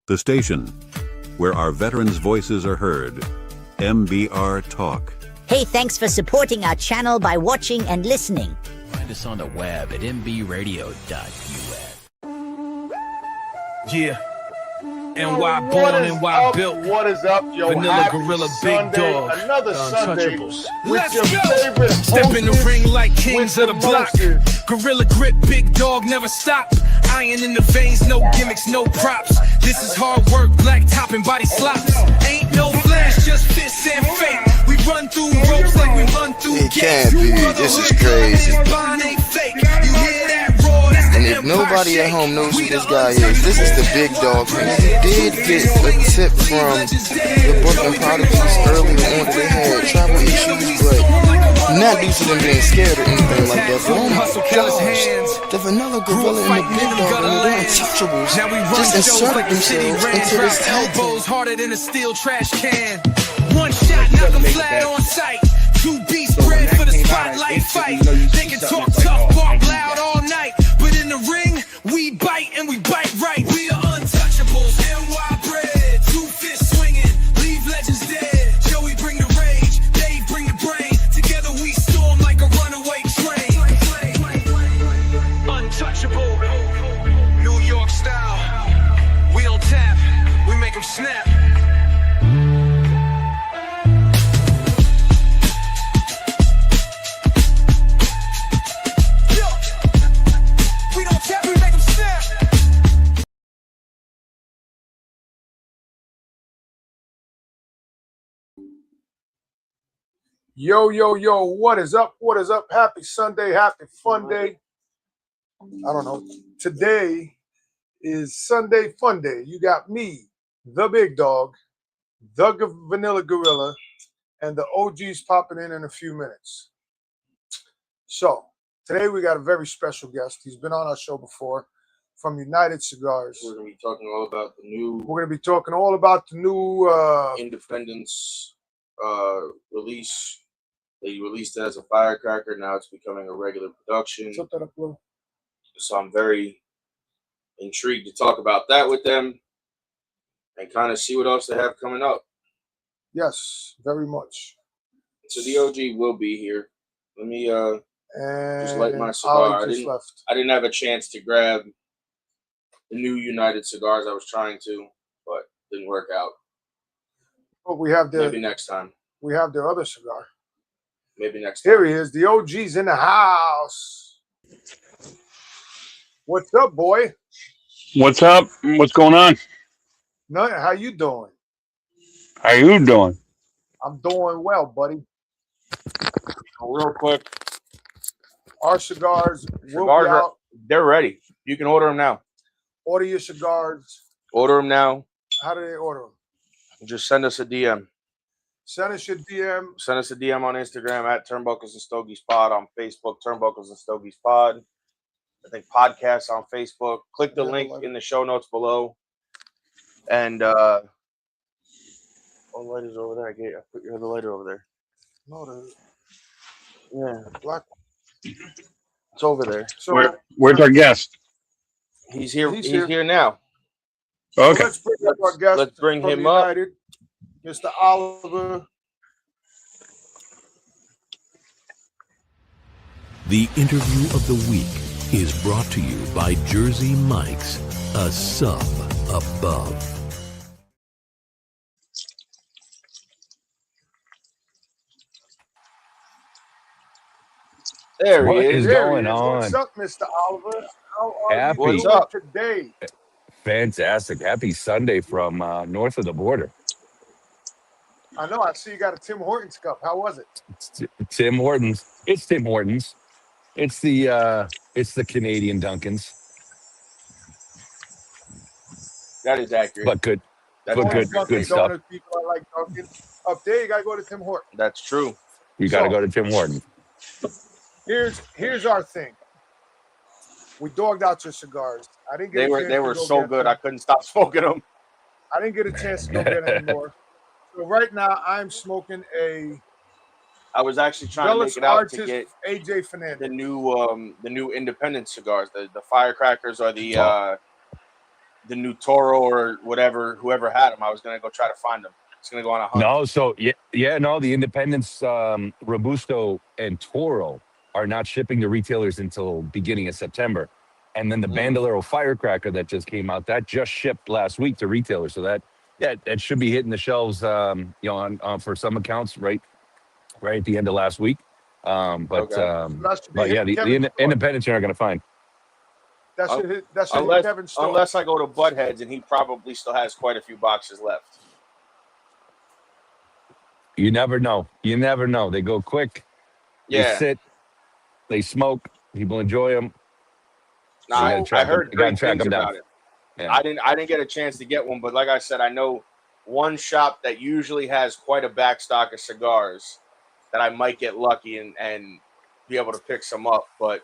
The station where our veterans' voices are heard. MBR Talk. Hey, thanks for supporting our channel by watching and listening. Find us on the web at mbradio.us. Yeah. NY born, NY built. What is up, yo? Vanilla Happy Gorilla, Sunday. Big Dog. Another Sunday Untouchables. with Let's your go. favorite Step in the hostess ring like kings with of the block. mostest. Gorilla grip, big dog, never stop. Iron in the veins, no gimmicks, no props. This is hard work, black top and body slops. Ain't no flash, just fists and fake. We run through ropes like we run through It gates. can't be. This is crazy. You hear that roar? That's the And if Empire nobody at Shake. home knows who We this the guy is, this is the big dog. And he did get a tip from the Brooklyn Prodigies earlier on that they had travel issues, but not due to them being scared or anything like that. But oh my gosh, the Vanilla Gorilla and the Big Dog and the Untouchables Now we run just shows inserted like the city themselves ran into this trap tag team. elbows harder than a steel trash can. One shot, knock 'em flat on sight. Two beats bred for the spotlight fight. They can talk tough, bark loud all night, but in the ring, we bite and we bite right. We are untouchables, NY bred, 2 fists swinging, leave legends dead. Joey bring the rage, Dave bring the brain. Together we storm like a runaway train. Untouchable, New York style. We don't tap, we make 'em snap. We don't tap, we make 'em snap. Yo, yo, yo, what is up? What is up? Happy Sunday, happy fun day. I don't know. Today is Sunday Fun Day. You got me, the Big Dog, the Vanilla Gorilla, and the OGs popping in a few minutes. So, today we got a very special guest. He's been on our show before from United Cigars. We're going to be talking all about the new We're going to be talking all about the new Independence release. They released it as a firecracker. Now it's becoming a regular production. So I'm very intrigued to talk about that with them and kind of see what else they have coming up. Yes, very much. So the OG will be here. Let me And just light my cigar. Ollie just left. I didn't have a chance to grab the new United Cigars. I was trying to, but didn't work out. But we have Maybe next time. we have their other cigar. Maybe next time. Here he is. The OG's in the house. What's up, boy? What's up? What's going on? Nothing. How you doing? How you doing? I'm doing well, buddy. Real quick. Our cigars will Cigars be out. they're ready. You can order them now. Order your cigars. Order them now. How do they order them? Just send us a DM. Send us your DM. Send us a DM on Instagram at Turnbuckles and Stogies Pod, on Facebook, Turnbuckles and Stogies Pod. I think podcasts on Facebook. Click the link in the show notes below. And oh, the lighter's over there. I put your other lighter over there. No, the Yeah, black one. it's over there. So Where's our guest? He's here. He's He's here now. Okay. let's bring up our guest. Let's bring from him up. United, Mr. Oliver. The interview of the week is brought to you by Jersey Mike's, a sub above. There What he is is. There he going is. on? What's up, Mr. Oliver? How are Happy. you What's doing up? today? Fantastic. Happy Sunday from north of the border. I know. I see you got a Tim Hortons cup. How was it? It's Tim Hortons. It's Tim Hortons. It's the Canadian Dunkins, That is accurate. but good. That's but Only good, Dunkin' good stuff. Donuts people are like Dunkin'. Up there, you gotta go to Tim Hortons. That's true. You got to So- go to Tim Hortons. Here's our thing. We dogged out your cigars. I didn't get. They a were chance they to were go so get good. them. I couldn't stop smoking them. I didn't get a chance to go get any more. So right now, I'm smoking a I was actually trying to Bellis make it out Artist to get AJ Fernandez. the new independent cigars, the firecrackers or the the new Toro or whatever, whoever had them. I was gonna go try to find them. It's gonna go on a hunt. No, so no, the Independence, Robusto, and Toro are not shipping to retailers until beginning of September. And then the Bandolero Firecracker that just came out, that just shipped last week to retailers. So that should be hitting the shelves, on for some accounts right at the end of last week. But yeah, the independents you're not going to find. That should hit Kevin's store. Unless I go to Buttheads, and he probably still has quite a few boxes left. You never know. They go quick. Yeah. They sit. They smoke. People enjoy them. No, I heard great things about it. Yeah. I didn't get a chance to get one, but like I said, I know one shop that usually has quite a back stock of cigars that I might get lucky and be able to pick some up. But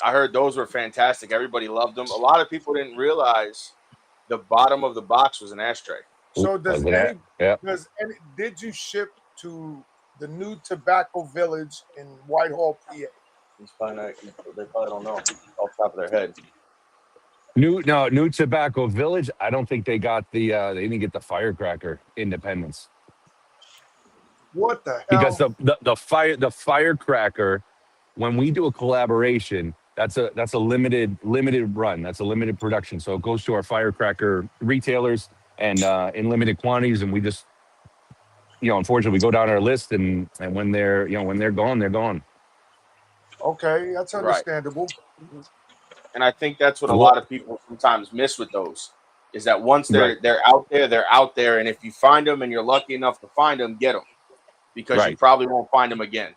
I heard those were fantastic. Everybody loved them. A lot of people didn't realize the bottom of the box was an ashtray. So did you ship to the new Tobacco Village in Whitehall, PA? They probably don't know off the top of their head. New Tobacco Village. I don't think they got they didn't get the Firecracker Independence. What the hell? Because the Firecracker, when we do a collaboration, that's a limited run. That's a limited production. So it goes to our Firecracker retailers and in limited quantities, and we just unfortunately we go down our list and when they're gone, they're gone. Okay, that's understandable. Right. And I think that's what a lot of people sometimes miss with those is that once they're out there, and if you find them and you're lucky enough to find them, get them because you probably won't find them again.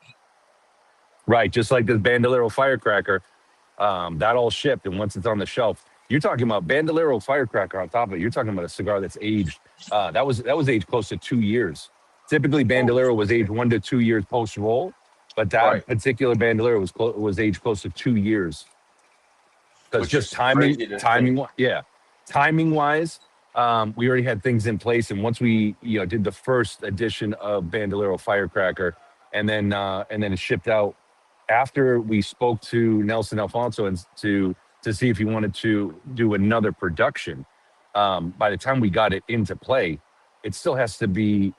Right, just like this Bandolero Firecracker, that all shipped, and once it's on the shelf, you're talking about Bandolero Firecracker on top of it. You're talking about a cigar that's aged. That was aged close to 2 years. Typically, Bandolero was aged 1 to 2 years post roll. But that particular Bandolero was aged close to 2 years. Because just timing wise, we already had things in place. And once we did the first edition of Bandolero Firecracker, and then it shipped out after we spoke to Nelson Alfonso and to see if he wanted to do another production. By the time we got it into play, it still has to be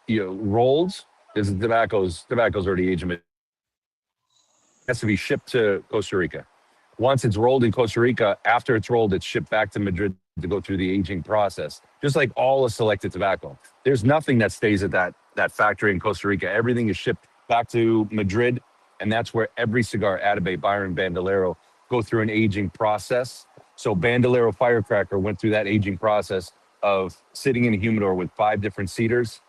rolled. Because the tobacco's already aged. It has to be shipped to Costa Rica. Once it's rolled in Costa Rica, after it's rolled, it's shipped back to Madrid to go through the aging process. Just like all of selected tobacco. There's nothing that stays at that factory in Costa Rica. Everything is shipped back to Madrid, and that's where every cigar, Atabey, Byron, Bandolero, go through an aging process. So Bandolero Firecracker went through that aging process of sitting in a humidor with 5 different cedars,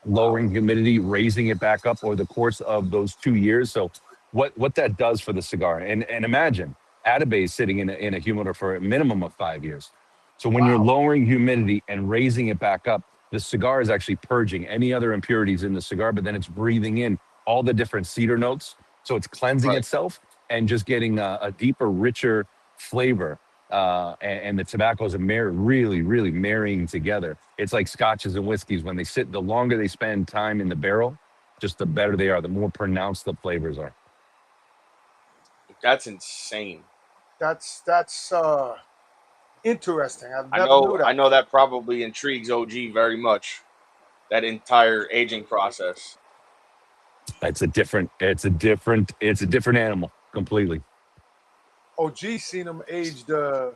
lowering humidity, raising it back up over the course of those 2 years. So what that does for the cigar, and imagine Atabey is sitting in a humidor for a minimum of 5 years. So when you're lowering humidity and raising it back up, the cigar is actually purging any other impurities in the cigar, but then it's breathing in all the different cedar notes. So it's cleansing itself and just getting a deeper, richer flavor. And the tobaccos are really, really marrying together. It's like scotches and whiskeys. When they sit, the longer they spend time in the barrel, just the better they are, the more pronounced the flavors are. That's insane. That's interesting. I know that probably intrigues OG very much. That entire aging process. It's a different animal completely. OG seen him age the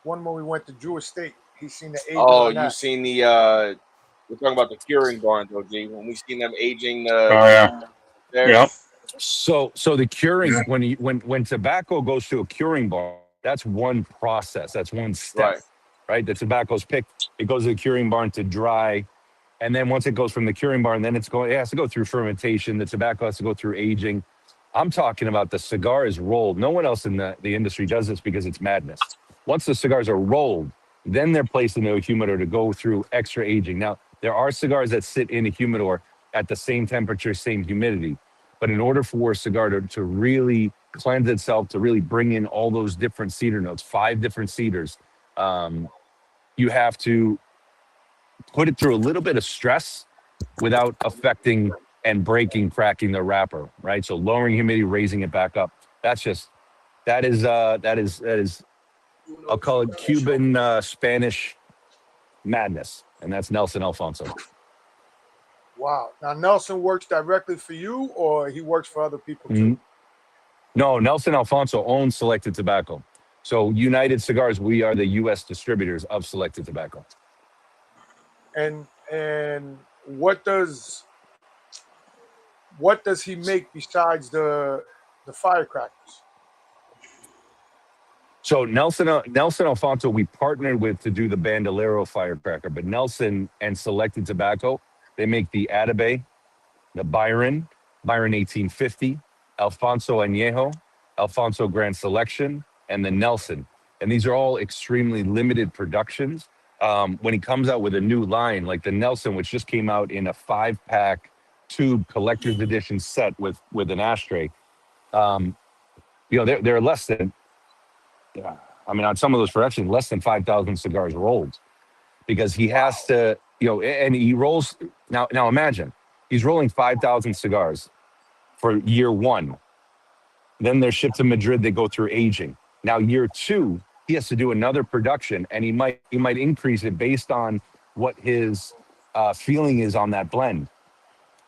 one when we went to Drew Estate. He's seen the age. Oh, you seen the we're talking about the curing barns, OG. When we seen them aging there. Yeah. So the curing, when tobacco goes to a curing barn, that's one process. That's one step. Right? The tobacco's picked, it goes to the curing barn to dry. And then once it goes from the curing barn, then it has to go through fermentation. The tobacco has to go through aging. I'm talking about the cigar is rolled. No one else in the industry does this because it's madness. Once the cigars are rolled, then they're placed in a humidor to go through extra aging. Now, there are cigars that sit in a humidor at the same temperature, same humidity. But in order for a cigar to really cleanse itself, to really bring in all those different cedar notes, 5 different cedars, you have to put it through a little bit of stress without affecting and cracking the wrapper, right? So lowering humidity, raising it back up. That is I'll call it Cuban Spanish madness, and that's Nelson Alfonso. Wow. Now Nelson works directly for you, or he works for other people too? No, Nelson Alfonso owns Selected Tobacco. So United Cigars, we are the U.S. distributors of Selected Tobacco. And what does he make besides the firecrackers? So Nelson Alfonso, we partnered with to do the Bandolero firecracker, but Nelson and Selected Tobacco, they make the Atabey, the Byron 1850, Alfonso Añejo, Alfonso Grand Selection, and the Nelson. And these are all extremely limited productions. When he comes out with a new line, like the Nelson, which just came out in a 5-pack tube collector's edition set with an ashtray, they're less than, on some of those productions, less than 5,000 cigars rolled, because he has to, and he rolls. Now imagine, he's rolling 5,000 cigars for year one. Then they're shipped to Madrid. They go through aging. Now year two, he has to do another production, and he might increase it based on what his feeling is on that blend.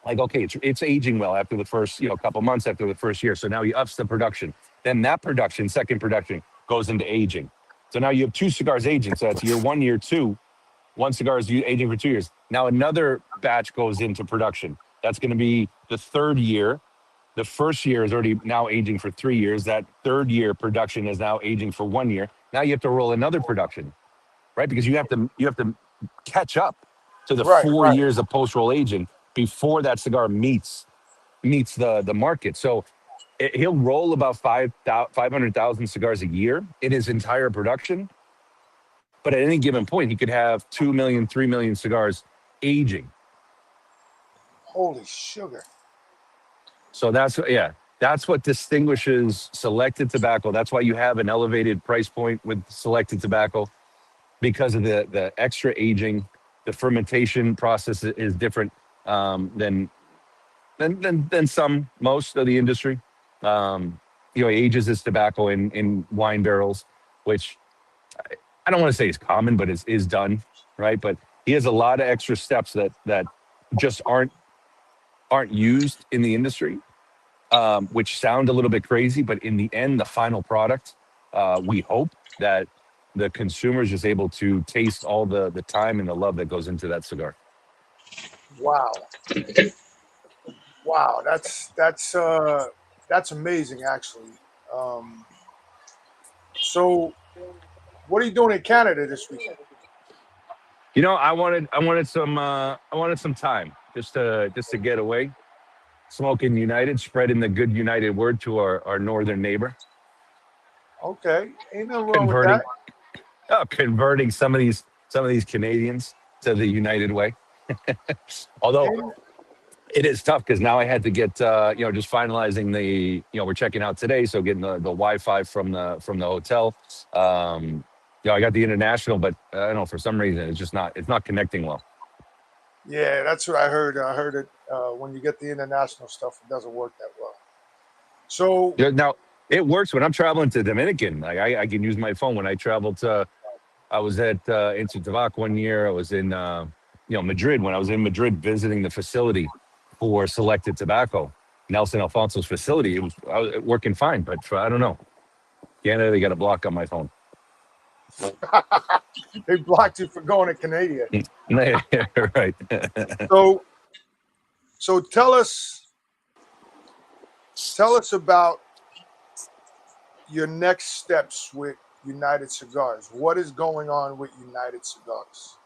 Like, okay, it's aging well after the first couple months after the first year. So now he ups the production. Then that production, second production, goes into aging. So now you have 2 cigars aging. So that's year 1, year 2. 1 cigar is aging for 2 years. Now another batch goes into production. That's going to be the 3rd year. The first year is already now aging for 3 years. That 3rd year production is now aging for 1 year. Now you have to roll another production, right? Because you have to catch up to the 4 years of post-roll aging before that cigar meets the market. So he'll roll about 500,000 cigars a year in his entire production. But at any given point, he could have 2 million, 3 million cigars aging. Holy sugar. So that's what distinguishes Selected Tobacco. That's why you have an elevated price point with Selected Tobacco, because of the extra aging. The fermentation process is different than most of the industry. He ages his tobacco in wine barrels, which I don't want to say is common, but is done, right? But he has a lot of extra steps that just aren't used in the industry, which sound a little bit crazy, but in the end, the final product, we hope that the consumer is just able to taste all the time and the love that goes into that cigar. Wow. Wow, that's amazing, actually. So what are you doing in Canada this weekend? I wanted some time just to get away, smoking United, spreading the good United word to our northern neighbor. Okay, ain't nothing wrong with that. Converting some of these Canadians to the United way. Although it is tough, because now I had to get just finalizing the we're checking out today, so getting the Wi-Fi from the hotel. I got the international, but I don't know, for some reason it's not connecting well. Yeah, that's what I heard. I heard it when you get the international stuff, it doesn't work that well. So now it works when I'm traveling to Dominican. Like I can use my phone when I travel to. I was at Institut Tabac one year. I was in Madrid. When I was in Madrid visiting the facility for Selected Tobacco, Nelson Alfonso's facility, I was working fine. But I don't know, Canada, they got a block on my phone. They blocked you for going to Canada. Right. So tell us about your next steps with United Cigars. What is going on with United Cigars?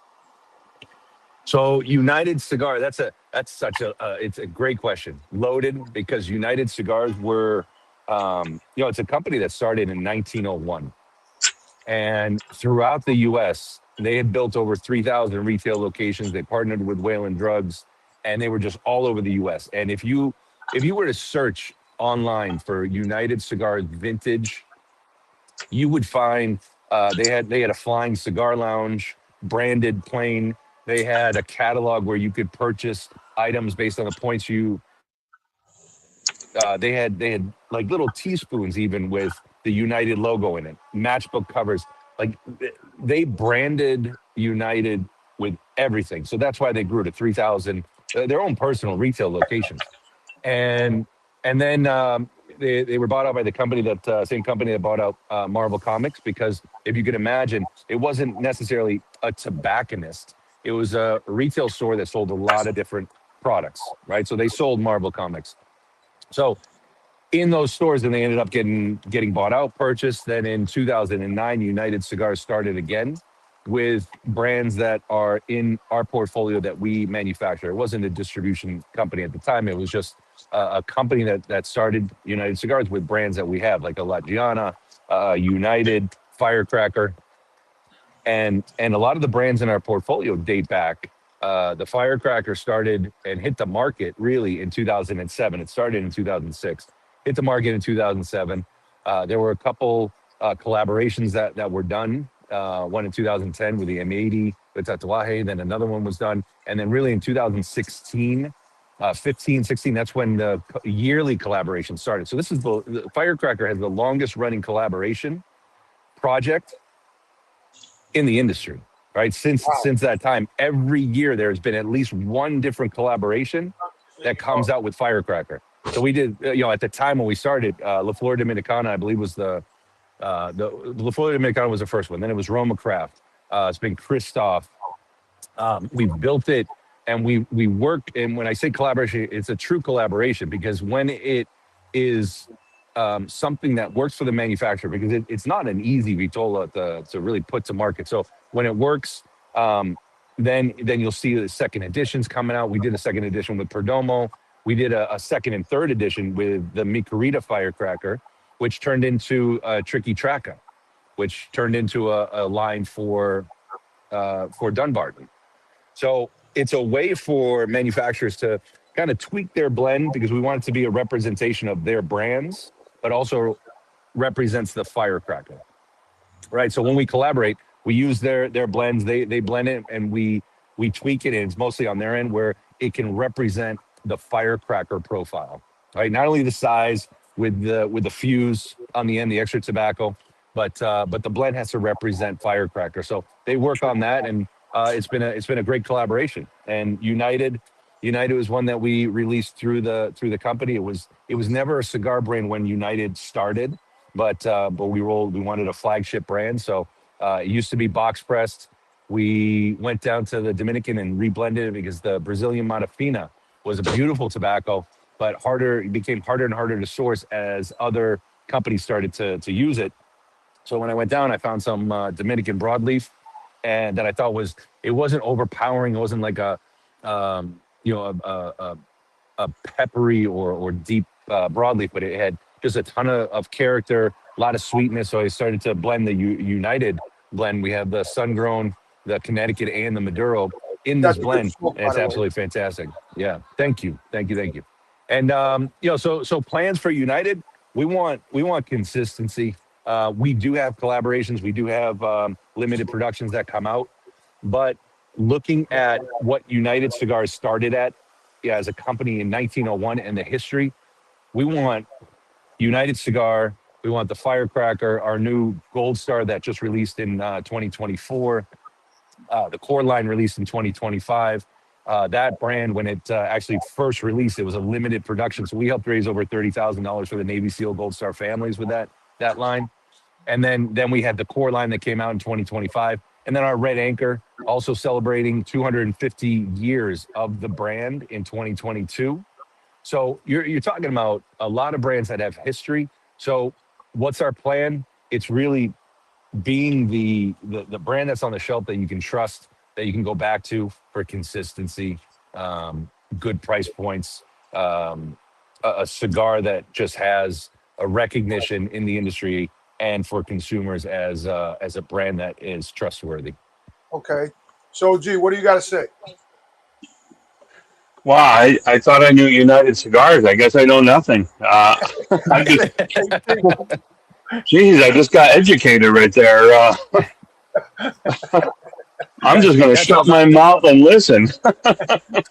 So United Cigar, that's it's a great question. Loaded, because United Cigars were, it's a company that started in 1901. And throughout the U.S., they had built over 3,000 retail locations. They partnered with Whalen Drugs, and they were just all over the U.S. And if you were to search online for United Cigars vintage, you would find they had a flying cigar lounge, branded plain. They had a catalog where you could purchase items based on the points you. They had like little teaspoons even with the United logo in it, matchbook covers. like they branded United with everything. So that's why they grew to 3,000, their own personal retail locations. And then they were bought out by the company that same company that bought out Marvel Comics, because if you could imagine, it wasn't necessarily a tobacconist. It was a retail store that sold a lot of different products, right? So they sold Marvel Comics. So in those stores, and they ended up getting bought out, purchased. Then in 2009, United Cigars started again with brands that are in our portfolio that we manufacture. It wasn't a distribution company at the time. It was just a company that started United Cigars with brands that we have, like a La Giana, United, Firecracker, and a lot of the brands in our portfolio date back. The Firecracker started and hit the market really in 2007. It started in 2006, hit the market in 2007. There were a couple collaborations that were done. One in 2010 with the M80 with Tatuaje, then another one was done. And then really in 2016, 15, 16, that's when the yearly collaboration started. So this is the Firecracker has the longest running collaboration project in the industry, right? Since that time, every year there's been at least one different collaboration that comes out with Firecracker. So we did, at the time when we started, La Flor Dominicana, I believe was the La Flor Dominicana was the first one. Then it was Roma Craft. It's been Christoph. We've built it, and we work. And when I say collaboration, it's a true collaboration, because when it is something that works for the manufacturer, because it's not an easy Vitola to really put to market. So when it works, then you'll see the second editions coming out. We did a second edition with Perdomo. We did a second and third edition with the Mi Querida Firecracker, which turned into Tricky Tracca, which turned into a line for Dunbarton. So it's a way for manufacturers to kind of tweak their blend, because we want it to be a representation of their brands, but also represents the Firecracker, right? So when we collaborate, we use their blends, they blend it, and we tweak it, and it's mostly on their end where it can represent the Firecracker profile, right? Not only the size with the fuse on the end, the extra tobacco, but the blend has to represent Firecracker. So they work on that, and it's been a great collaboration. And United was one that we released through the company. It was never a cigar brand when United started, but we wanted a flagship brand. So it used to be box pressed. We went down to the Dominican and reblended it, because the Brazilian Matafina was a beautiful tobacco, but it became harder and harder to source as other companies started to use it. So when I went down, I found some Dominican broadleaf, and that I thought it wasn't overpowering. It wasn't like a peppery or deep broadleaf, but it had just a ton of character, a lot of sweetness. So I started to blend the United blend. We have the sun-grown, the Connecticut, and the Maduro in this blend, and it's absolutely fantastic. Yeah, thank you. And so plans for United, we want consistency. We do have collaborations, we do have limited productions that come out, but looking at what United Cigars started at as a company in 1901 and the history, we want United Cigar, we want the Firecracker, our new Gold Star that just released in 2024, the Core line released in 2025. That brand, when it actually first released, it was a limited production. So we helped raise over $30,000 for the Navy SEAL Gold Star families with that line. And then we had the Core line that came out in 2025. And then our Red Anchor, also celebrating 250 years of the brand in 2022. So you're talking about a lot of brands that have history. So what's our plan? It's really being the brand that's on the shelf that you can trust, that you can go back to for consistency, good price points, a cigar that just has a recognition in the industry and for consumers as a brand that is trustworthy. Okay. So, G, what do you got to say? Wow, I thought I knew United Cigars. I guess I know nothing. Geez, I just got educated right there. I'm just going to shut my mouth and listen.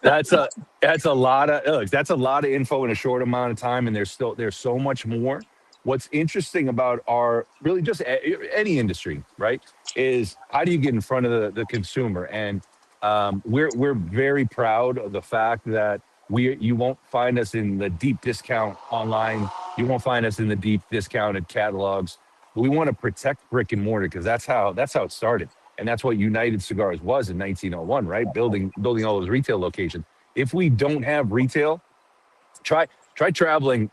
That's a lot of info in a short amount of time, and there's so much more. what's interesting about our really just any industry, right, is how do you get in front of the consumer? And we're very proud of the fact that you won't find us in the deep discount online. You won't find us in the deep discounted catalogs. We want to protect brick and mortar because that's how it started, and that's what United Cigars was in 1901, right? Building all those retail locations. If we don't have retail, try traveling.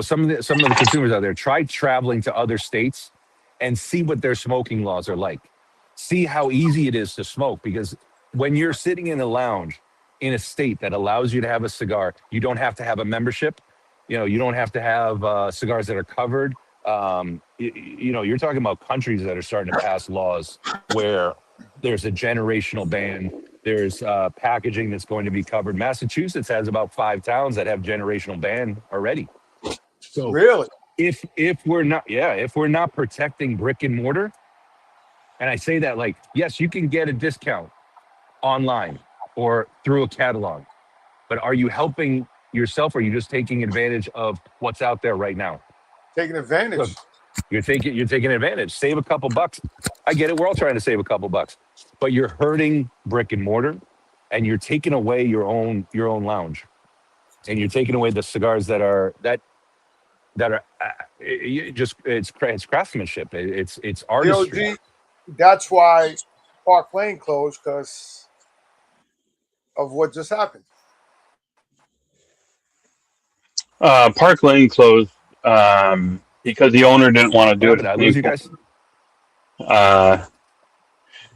Some of the consumers out there, try traveling to other states and see what their smoking laws are like. See how easy it is to smoke, because when you're sitting in a lounge in a state that allows you to have a cigar, you don't have to have a membership. You don't have to have cigars that are covered. You're talking about countries that are starting to pass laws where there's a generational ban. There's packaging that's going to be covered. Massachusetts has about 5 towns that have generational ban already. So Really? if we're not protecting brick and mortar, and I say that like, yes, you can get a discount online or through a catalog, but are you helping yourself, or are you just taking advantage of what's out there right now? Taking advantage. Look, you're taking advantage. Save a couple bucks. I get it. We're all trying to save a couple bucks, but you're hurting brick and mortar, and you're taking away your own lounge, and you're taking away the cigars that are it's craftsmanship. It's artistry. DOG, that's why Park Lane closed, because of what just happened. Park Lane closed because the owner didn't want to do Did it I lose you anymore. guys?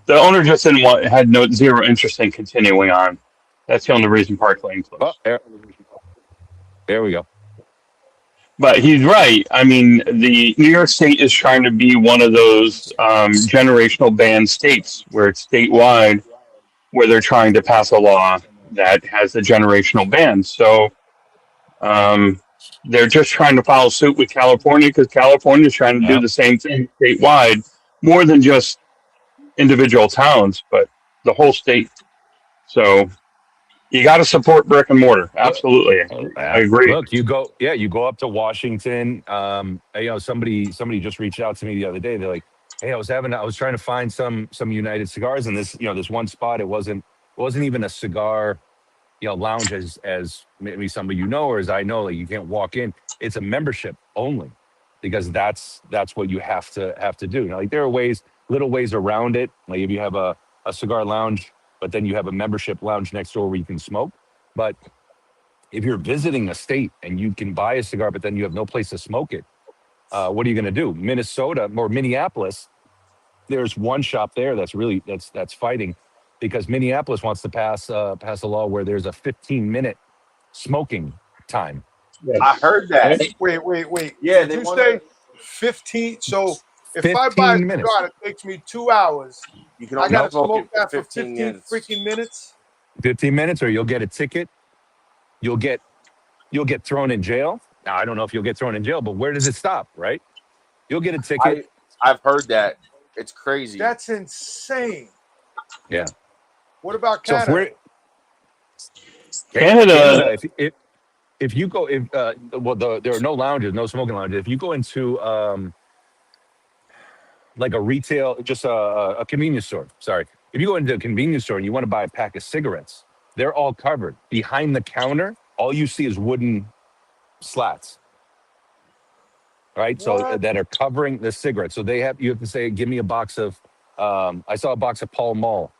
The owner just had zero interest in continuing on. That's the only reason Park Lane closed. Oh, there we go. But he's right. I mean, the New York State is trying to be one of those generational ban states where it's statewide, where they're trying to pass a law that has a generational ban. So they're just trying to follow suit with California, because California is trying to do Yep. the same thing statewide, more than just individual towns, but the whole state. So you got to support brick and mortar. Absolutely. I agree. Look, you go up to Washington. Somebody just reached out to me the other day. They're like, "Hey, I was trying to find some United Cigars, and this one spot, it wasn't even a cigar, lounge as maybe somebody or as I know, like you can't walk in. It's a membership only, because that's what you have to do. Now, like there are little ways around it. Like if you have a cigar lounge, but then you have a membership lounge next door where you can smoke. But if you're visiting a state and you can buy a cigar, but then you have no place to smoke it, what are you going to do? Minnesota or Minneapolis, there's one shop there that's fighting, because Minneapolis wants to pass a law where there's a 15-minute smoking time. Yes. I heard that. Wait. Yeah, Did you say 15? So if I buy a 15 minutes. cigar that takes me 2 hours, You can I only gotta smoke smoke it that for for 15 minutes. freaking minutes? 15 minutes, or you'll get a ticket. You'll get thrown in jail. Now, I don't know if you'll get thrown in jail, but where does it stop, right? You'll get a ticket. I've heard that. It's crazy. That's insane. Yeah. What about So Canada? Canada, if you go, there are no lounges, no smoking lounges. If you go into like a retail, just a convenience store. Sorry, if you go into a convenience store and you want to buy a pack of cigarettes, they're all covered. Behind the counter, all you see is wooden slats, right? So What? that are covering the cigarettes. So you have to say, give me a box of. I saw a box of Pall Mall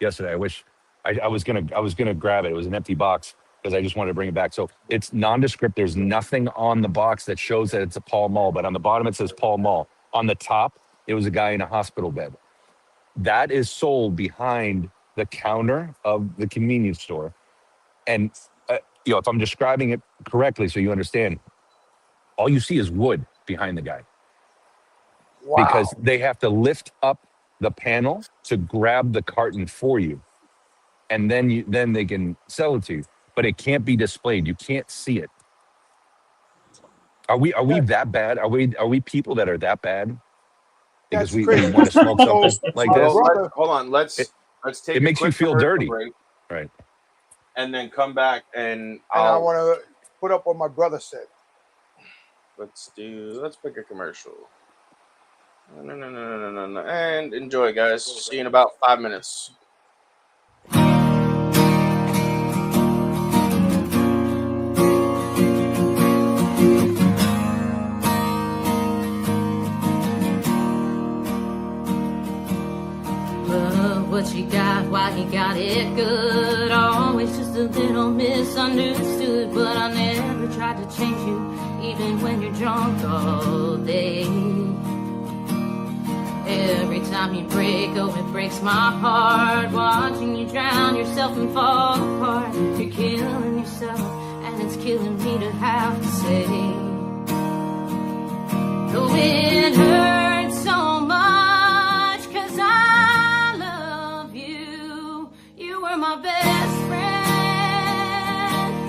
yesterday. I wish I was gonna grab it. It was an empty box because I just wanted to bring it back. So it's nondescript. There's nothing on the box that shows that it's a Pall Mall, but on the bottom it says Pall Mall. On the top, it was a guy in a hospital bed. That is sold behind the counter of the convenience store. And if I'm describing it correctly, so you understand, all you see is wood behind the guy. Wow. Because they have to lift up the panel to grab the carton for you, and then they can sell it to you. But it can't be displayed. You can't see it. Are we that bad? Are we people that are that bad? Because we want to smoke something like this. Hold on. Let's take. It makes you feel dirty, break, right? and then come back and I want to put up what my brother said. Let's pick a commercial. No. And enjoy, guys. See you in about 5 minutes. What you got, why you got it good. Always just a little misunderstood. But I never tried to change you, even when you're drunk all day. Every time you break, oh, it breaks my heart. Watching you drown yourself and fall apart. You're killing yourself, and it's killing me to have to say. Though it hurts so much, 'cause I love you. You were my best friend.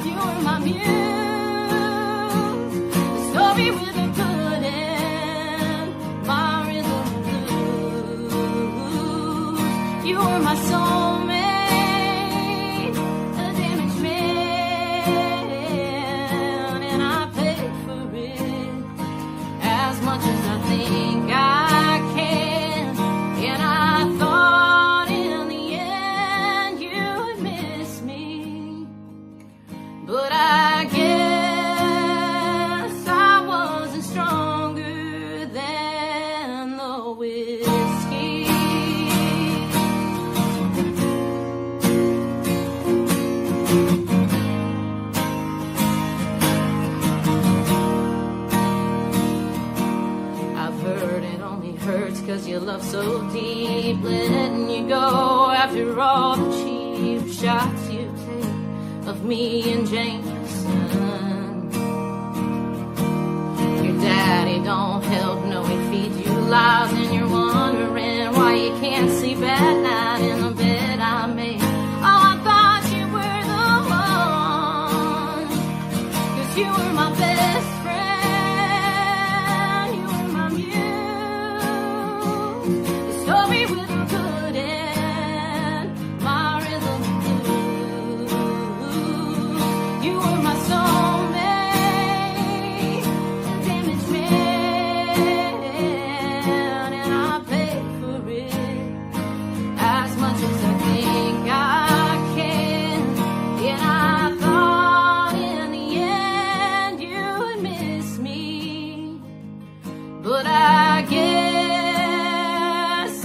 You were my muse. The story with a good end. My rhythm blues. You were my soulmate. A damaged man. And I paid for it. As much as I think I can. And I thought in the end you would miss me. But I guess I wasn't stronger than the whiskey. I've heard it only hurts 'cause you love so deep. Letting you go after all the cheap shots you take of me and Jameson. Your daddy don't help, no, he feeds you lies. And you're wondering why you can't sleep at night in the bed I made. Oh, I thought you were the one, 'cause you were my best friend. You were my muse. The story with a good end. My rhythm blues. You were my soulmate. A damaged man. And I paid for it. As much as I think I can. And I thought in the end you would miss me. But I guess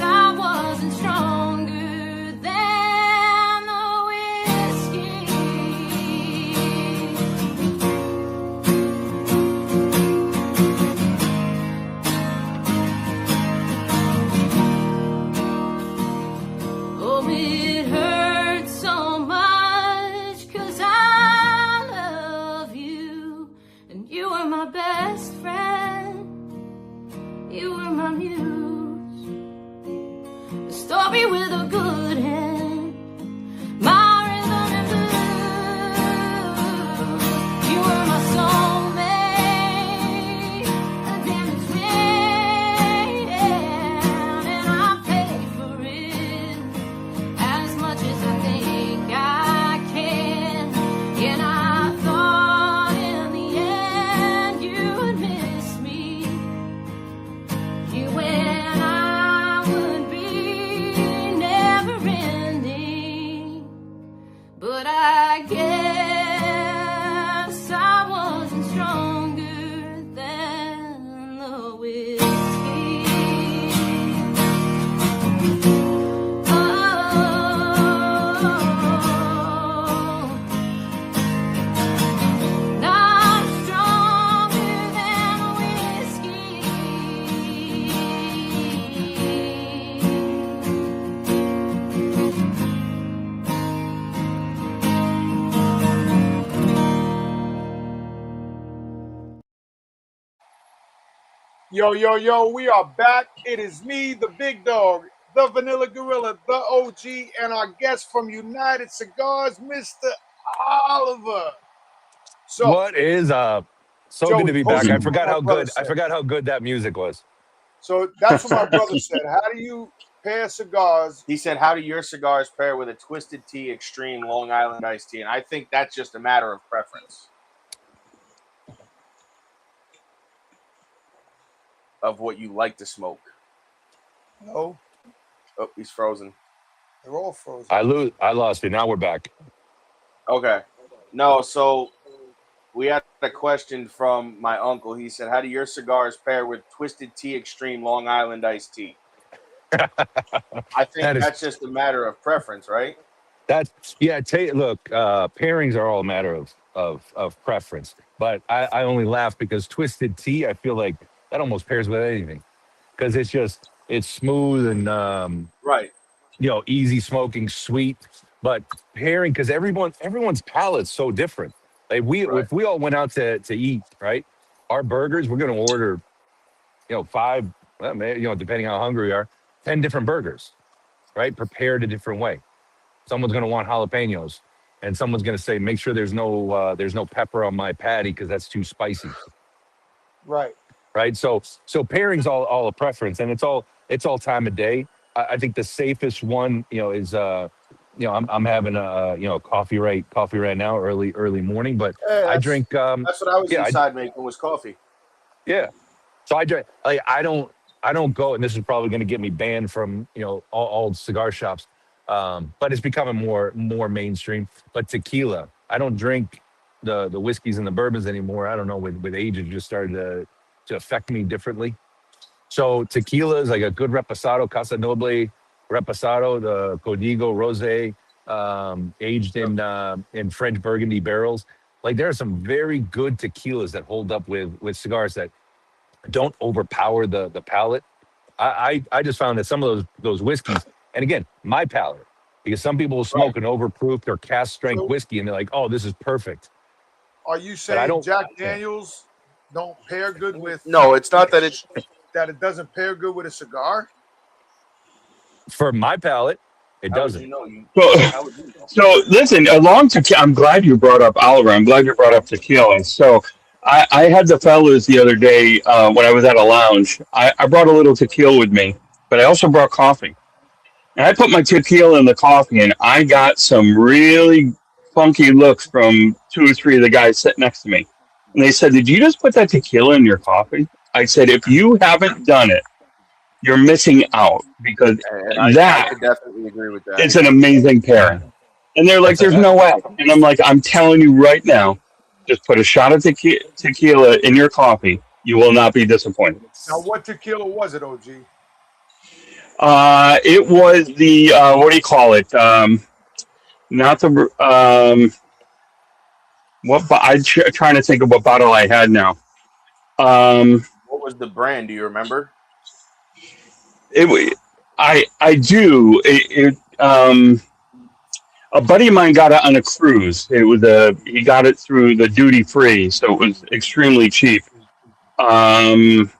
I wasn't stronger than the whiskey. Oh, it hurts so much 'cause I love you. And you were my best friend. You were my muse. The story with a good end. My rhythm and blues. You were my soulmate. A damaged man. And I paid for it. As much as I think I can. And I thought in the end you would miss me. You and I would be never ending. But I guess I wasn't stronger than the whiskey. Oh, not stronger than the whiskey. Yo, we are back. It is me, the big dog, the Vanilla Gorilla, the OG, and our guest from United Cigars, Mr. Oliver. So, What is up? So Joey, good to be post back. I what forgot my how brother good. I said. forgot how good that music was. So that's what my brother said. How do you pair cigars? He said, "How do your cigars pair with a Twisted Tea Extreme Long Island iced tea?" And I think that's just a matter of preference. of what you like to smoke. No, Oh, he's frozen. they're all frozen. I lost it. Now we're back. Okay. No, so we had a question from my uncle. He said, "How do your cigars pair with Twisted Tea Extreme Long Island iced tea?" I think That is that's just a matter of preference, right? look, pairings are all a matter of preference. But I only laugh because Twisted Tea, I feel like that almost pairs with anything because it's smooth and Right. easy smoking, sweet. But pairing because everyone's palate's so different. Like Right. if we all went out to eat, right? Our burgers, we're gonna order, five, well, depending how hungry we are, 10 different burgers, right? Prepared a different way. Someone's going to want jalapenos, and someone's going to say, make sure there's no pepper on my patty because that's too spicy, Right. right? So pairing's all a preference, and it's all time of day. I think the safest one, is I'm having a coffee right now, early morning, but Yeah, I drink that's what I was yeah I, inside making was coffee. yeah. So I drink like I don't go, and this is probably going to get me banned from all cigar shops. But it's becoming more mainstream. But tequila, I don't drink the whiskeys and the bourbons anymore. I don't know, with age it just started to affect me differently. So tequila is like a good reposado, Casa Noble reposado, the Código Rosé, aged in French Burgundy barrels. Like there are some very good tequilas that hold up with cigars that don't overpower the palate. I just found that some of those whiskeys, and again, my palate, because some people will Right. smoke an overproofed or cast strength So, whiskey and they're like, oh, this is perfect. are you But I saying don't. Jack Yeah. Daniels don't pair good with No, it's not that it's that it doesn't pair good with a cigar? For my palate, it how would you doesn't. know So, how would you know? so listen, along tequila, I'm glad you brought up Oliver. I'm glad you brought up tequila. So I had the fellas the other day when I was at a lounge. I brought a little tequila with me, but I also brought coffee. And I put my tequila in the coffee, and I got some really funky looks from two or three of the guys sitting next to me. And they said, "Did you just put that tequila in your coffee?" I said, "If you haven't done it, you're missing out because And I that could definitely agree with that. is an amazing pairing." And they're like, That's "There's a no way." And I'm like, "I'm telling you right now, just put a shot of tequila in your coffee. You will not be disappointed." Now, what tequila was it, OG? It was the what do you call it? Not the trying to think of what bottle I had now. Um, What was the brand? Do you remember? it wa- I do a buddy of mine got it on a cruise. He got it through the duty free, so it was extremely cheap. Um,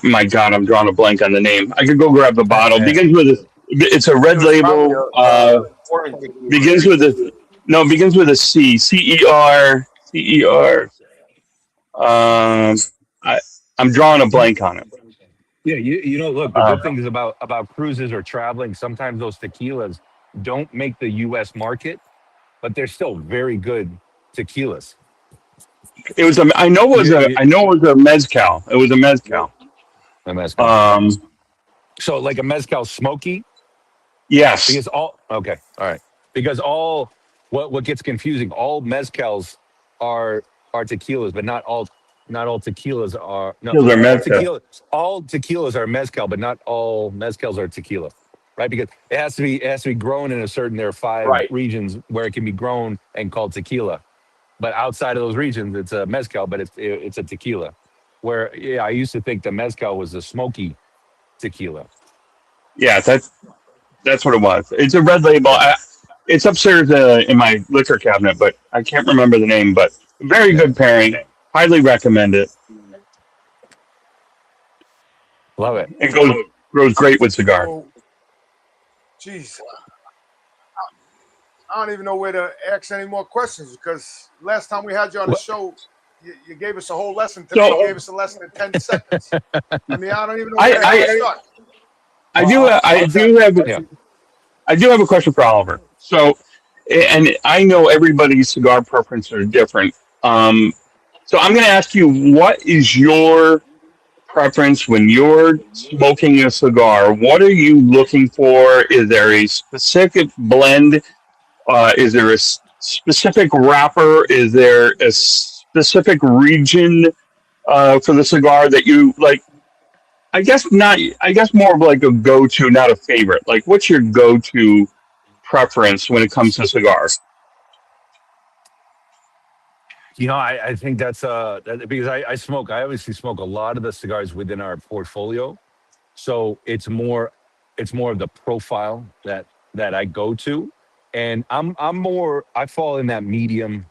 my God, I'm drawing a blank on the name. I could go grab the bottle. Begins with a. It's a It red was probably label. a foreign tequila. Begins with a no. Begins with a C. CER. Um, I I'm drawing a blank on it. Yeah, look, the Uh, good thing is about cruises or traveling. Sometimes those tequilas don't make the U.S. market, but they're still very good tequilas. it was a. I know it was You, a. you, I know it was a mezcal. It was a Yep. mezcal. a mezcal. Um, So like a mezcal smoky, yes, because all right, because what gets confusing, all mezcals are tequilas, but not all tequilas are no those are all mezcal. tequilas are mezcal, but not all mezcals are tequila, right? Because it has to be grown in a certain, there are five Right. regions where it can be grown and called tequila, but outside of those regions it's a mezcal, but it's a tequila. Where I used to think the mezcal was a smoky tequila. Yeah, that's what it was. It's a red label. It's upstairs in my liquor cabinet, but I can't remember the name. But very Yeah, good pairing. Highly recommend it. love it. It goes great with cigar. So, geez, I don't even know where to ask any more questions because last time we had you on the Well, show, you gave us a whole lesson. Today, you So gave us a lesson in 10 seconds. I mean, I don't even know I where the hell to I, start. I well, do I'll tell. Yeah. I do have a question for Oliver. So, and I know everybody's cigar preferences are different. Um, So I'm going to ask you, what is your preference when you're smoking a cigar? What are you looking for? Is there a specific blend? Is there a specific wrapper? Is there a specific region for the cigar that you like? I guess not. I guess more of like a go-to, not a favorite. Like, what's your go-to preference when it comes to cigars? I think that's because I obviously smoke a lot of the cigars within our portfolio. So it's more of the profile that I go to. And I fall in that medium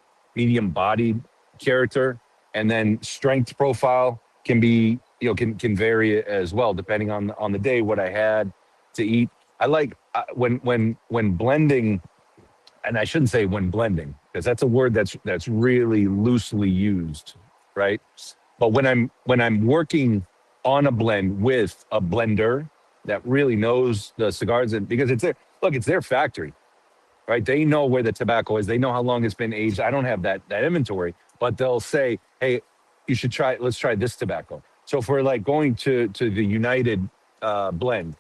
bodied character. And then strength profile can be, can vary as well, depending on the day, what I had to eat. I like when blending, and I shouldn't say when blending, because that's a word that's really loosely used, right? But when I'm working on a blend with a blender that really knows the cigars, and because it's their factory, right? They know where the tobacco is, they know how long it's been aged. I don't have that inventory, but they'll say, hey, let's try this tobacco. So if we're like going to the United blend,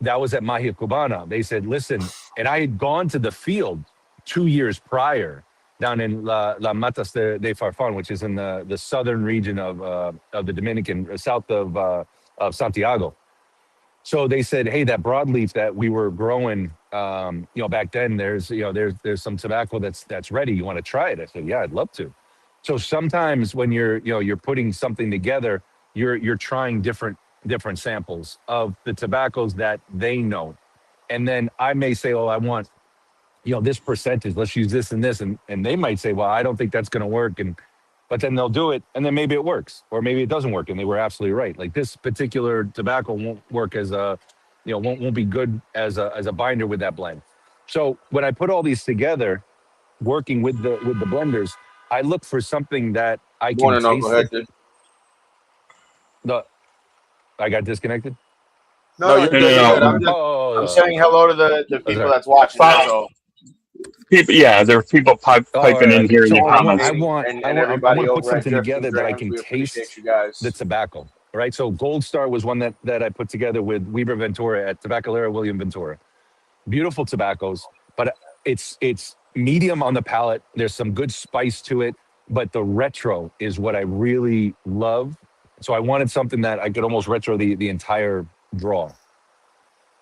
that was at Mahia Cubana. They said, listen, and I had gone to the field 2 years prior down in La Matas de Farfan, which is in the southern region of the Dominican, south of Santiago. So they said, hey, that broadleaf that we were growing, back then, there's some tobacco that's ready. You want to try it? I said, yeah, I'd love to. So sometimes when you're putting something together, you're trying different samples of the tobaccos that they know. And then I may say, oh, I want, this percentage, let's use this and this. And they might say, well, I don't think that's going to work. But then they'll do it. And then maybe it works, or maybe it doesn't work. And they were absolutely right. Like, this particular tobacco won't work won't be good as a binder with that blend. So when I put all these together, working with the blenders, I look for something that I can Morning, Uncle taste. Hector. I got disconnected. No, you're No, good. no, You're no. good. I'm saying hello to the people that's watching. That's all. People, yeah, there are people piping in here in the So I want, comments. I want, And I want, I everybody want to put over at something Drifting together that I Grams, can we appreciate taste you guys. the tobacco, right? So Gold Star was one that I put together with Weber Ventura at Tabacalera William Ventura. Beautiful tobaccos, but it's medium on the palate. There's some good spice to it, but the retro is what I really love. So I wanted something that I could almost retro the entire draw,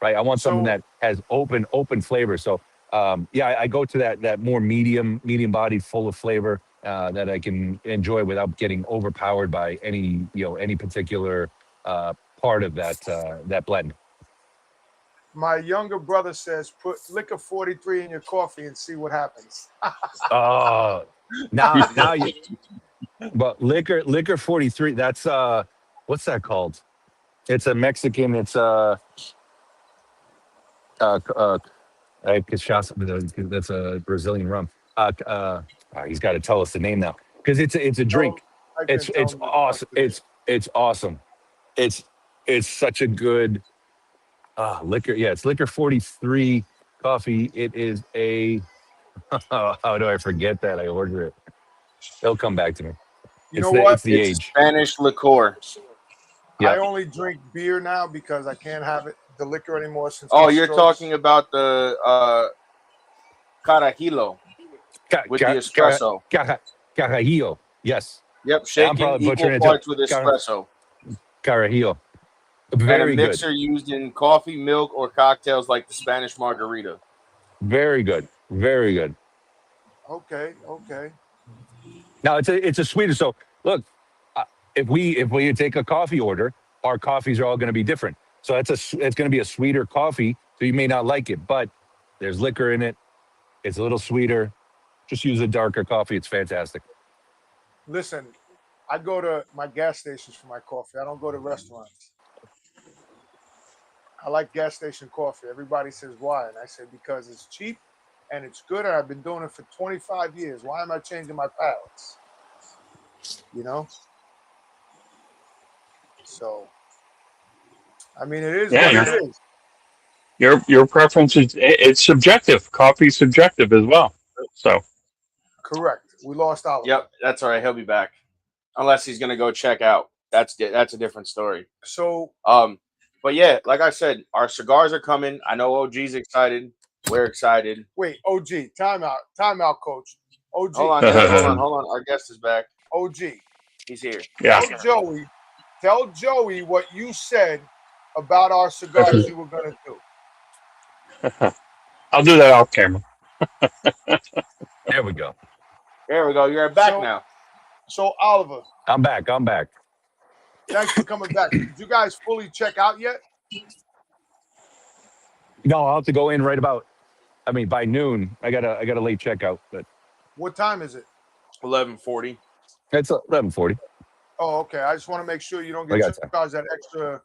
right? I want something So that has open flavor. So I go to that more medium bodied, full of flavor that I can enjoy without getting overpowered by any particular part of that blend. my younger brother says, put liquor 43 in your coffee and see what happens. Now you, but liquor 43. That's what's that called? It's a Mexican. It's cachaça. That's a Brazilian rum. He's got to tell us the name now, because it's a No, drink. I It's can tell it's him the awesome. It's awesome. It's it's such a good liquor. Yeah, it's liquor 43 coffee. It is a how do I forget that? I order it. It'll come back to me. You It's know the what? it's the It's a age. Spanish liqueur. I Yep. only drink beer now because I can't have the liquor anymore since Oh, my you're strokes. talking about the carajillo with the espresso. Carajillo. Yes. Yep, And I'm shaken probably equal butchering it too. parts with espresso. Carajillo. And a Very good. mixer used in coffee, milk, or cocktails like the Spanish margarita. Very good. Very good. Okay. Now it's a sweeter. So look, uh, if we take a coffee order, our coffees are all going to be different. So it's going to be a sweeter coffee. So you may not like it, but there's liquor in it. It's a little sweeter. Just use a darker coffee. It's fantastic. Listen, I go to my gas stations for my coffee. I don't go to restaurants. I like gas station coffee. Everybody says why, and I say because it's cheap and it's good, and I've been doing it for 25 years. Why am I changing my palates? You know. So, I mean, it is Yeah, what it is. your preference is it's subjective. Coffee's subjective as well. So Correct. We lost Oliver. Yep, that's all right. He'll be back, unless he's gonna go check out. That's a different story. So, but yeah, like I said, our cigars are coming. I know OG's excited. We're excited. wait, OG, timeout, coach. OG, Hold on. Our guest is back. OG. He's here. Yeah. Tell Joey what you said about our cigars you were gonna do. I'll do that off camera. There we go. There we go. You're back now. So Oliver, I'm back. thanks for coming back. Did you guys fully check out yet? No, I'll have to go in by noon. I got a late checkout, but What time is it? 11:40. it's 11:40. Oh, okay. I just want to make sure you don't I get got time. charged that extra.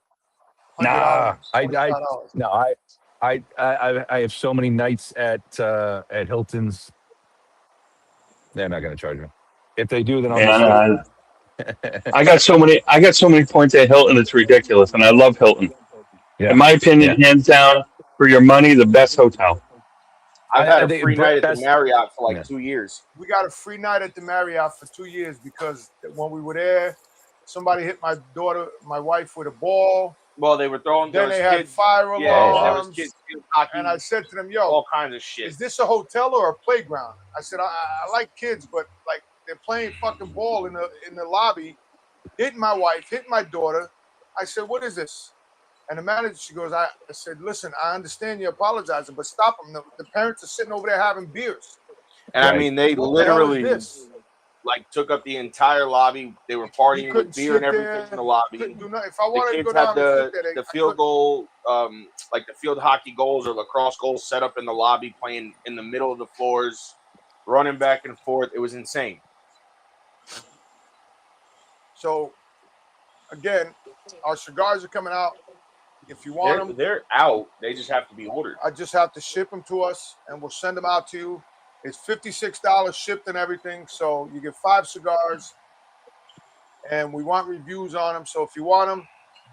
Nah, $100. I have so many nights at Hilton's. They're not going to charge me. If they do, then I'll. I got so many points at Hilton. It's ridiculous, and I love Hilton. Yeah. In my opinion, hands down, for your money, the best hotel. I've had a free night at the Marriott for 2 years. We got a free night at the Marriott for 2 years because when we were there, somebody hit my wife with a ball. Well, they were throwing. Then they had fire alarms. Yeah, there was kids hockey, and I said to them, "Yo, all kinds of shit. Is this a hotel or a playground?" I said, "I like kids, but they're playing fucking ball in the lobby, hitting my wife, hitting my daughter." I said, "What is this?" And the manager, she goes, I said, "Listen, I understand you're apologizing, but stop them. The parents are sitting over there having beers." And I mean, they literally took up the entire lobby. They were partying with beer and everything in the lobby. If I wanted to go down, the field goal, the field hockey goals or lacrosse goals set up in the lobby, playing in the middle of the floors, running back and forth. It was insane. So, again, our cigars are coming out. If you want them, they're out. They just have to be ordered. I just have to ship them to us, and we'll send them out to you. It's $56 shipped and everything, so you get 5 cigars, and we want reviews on them. So if you want them,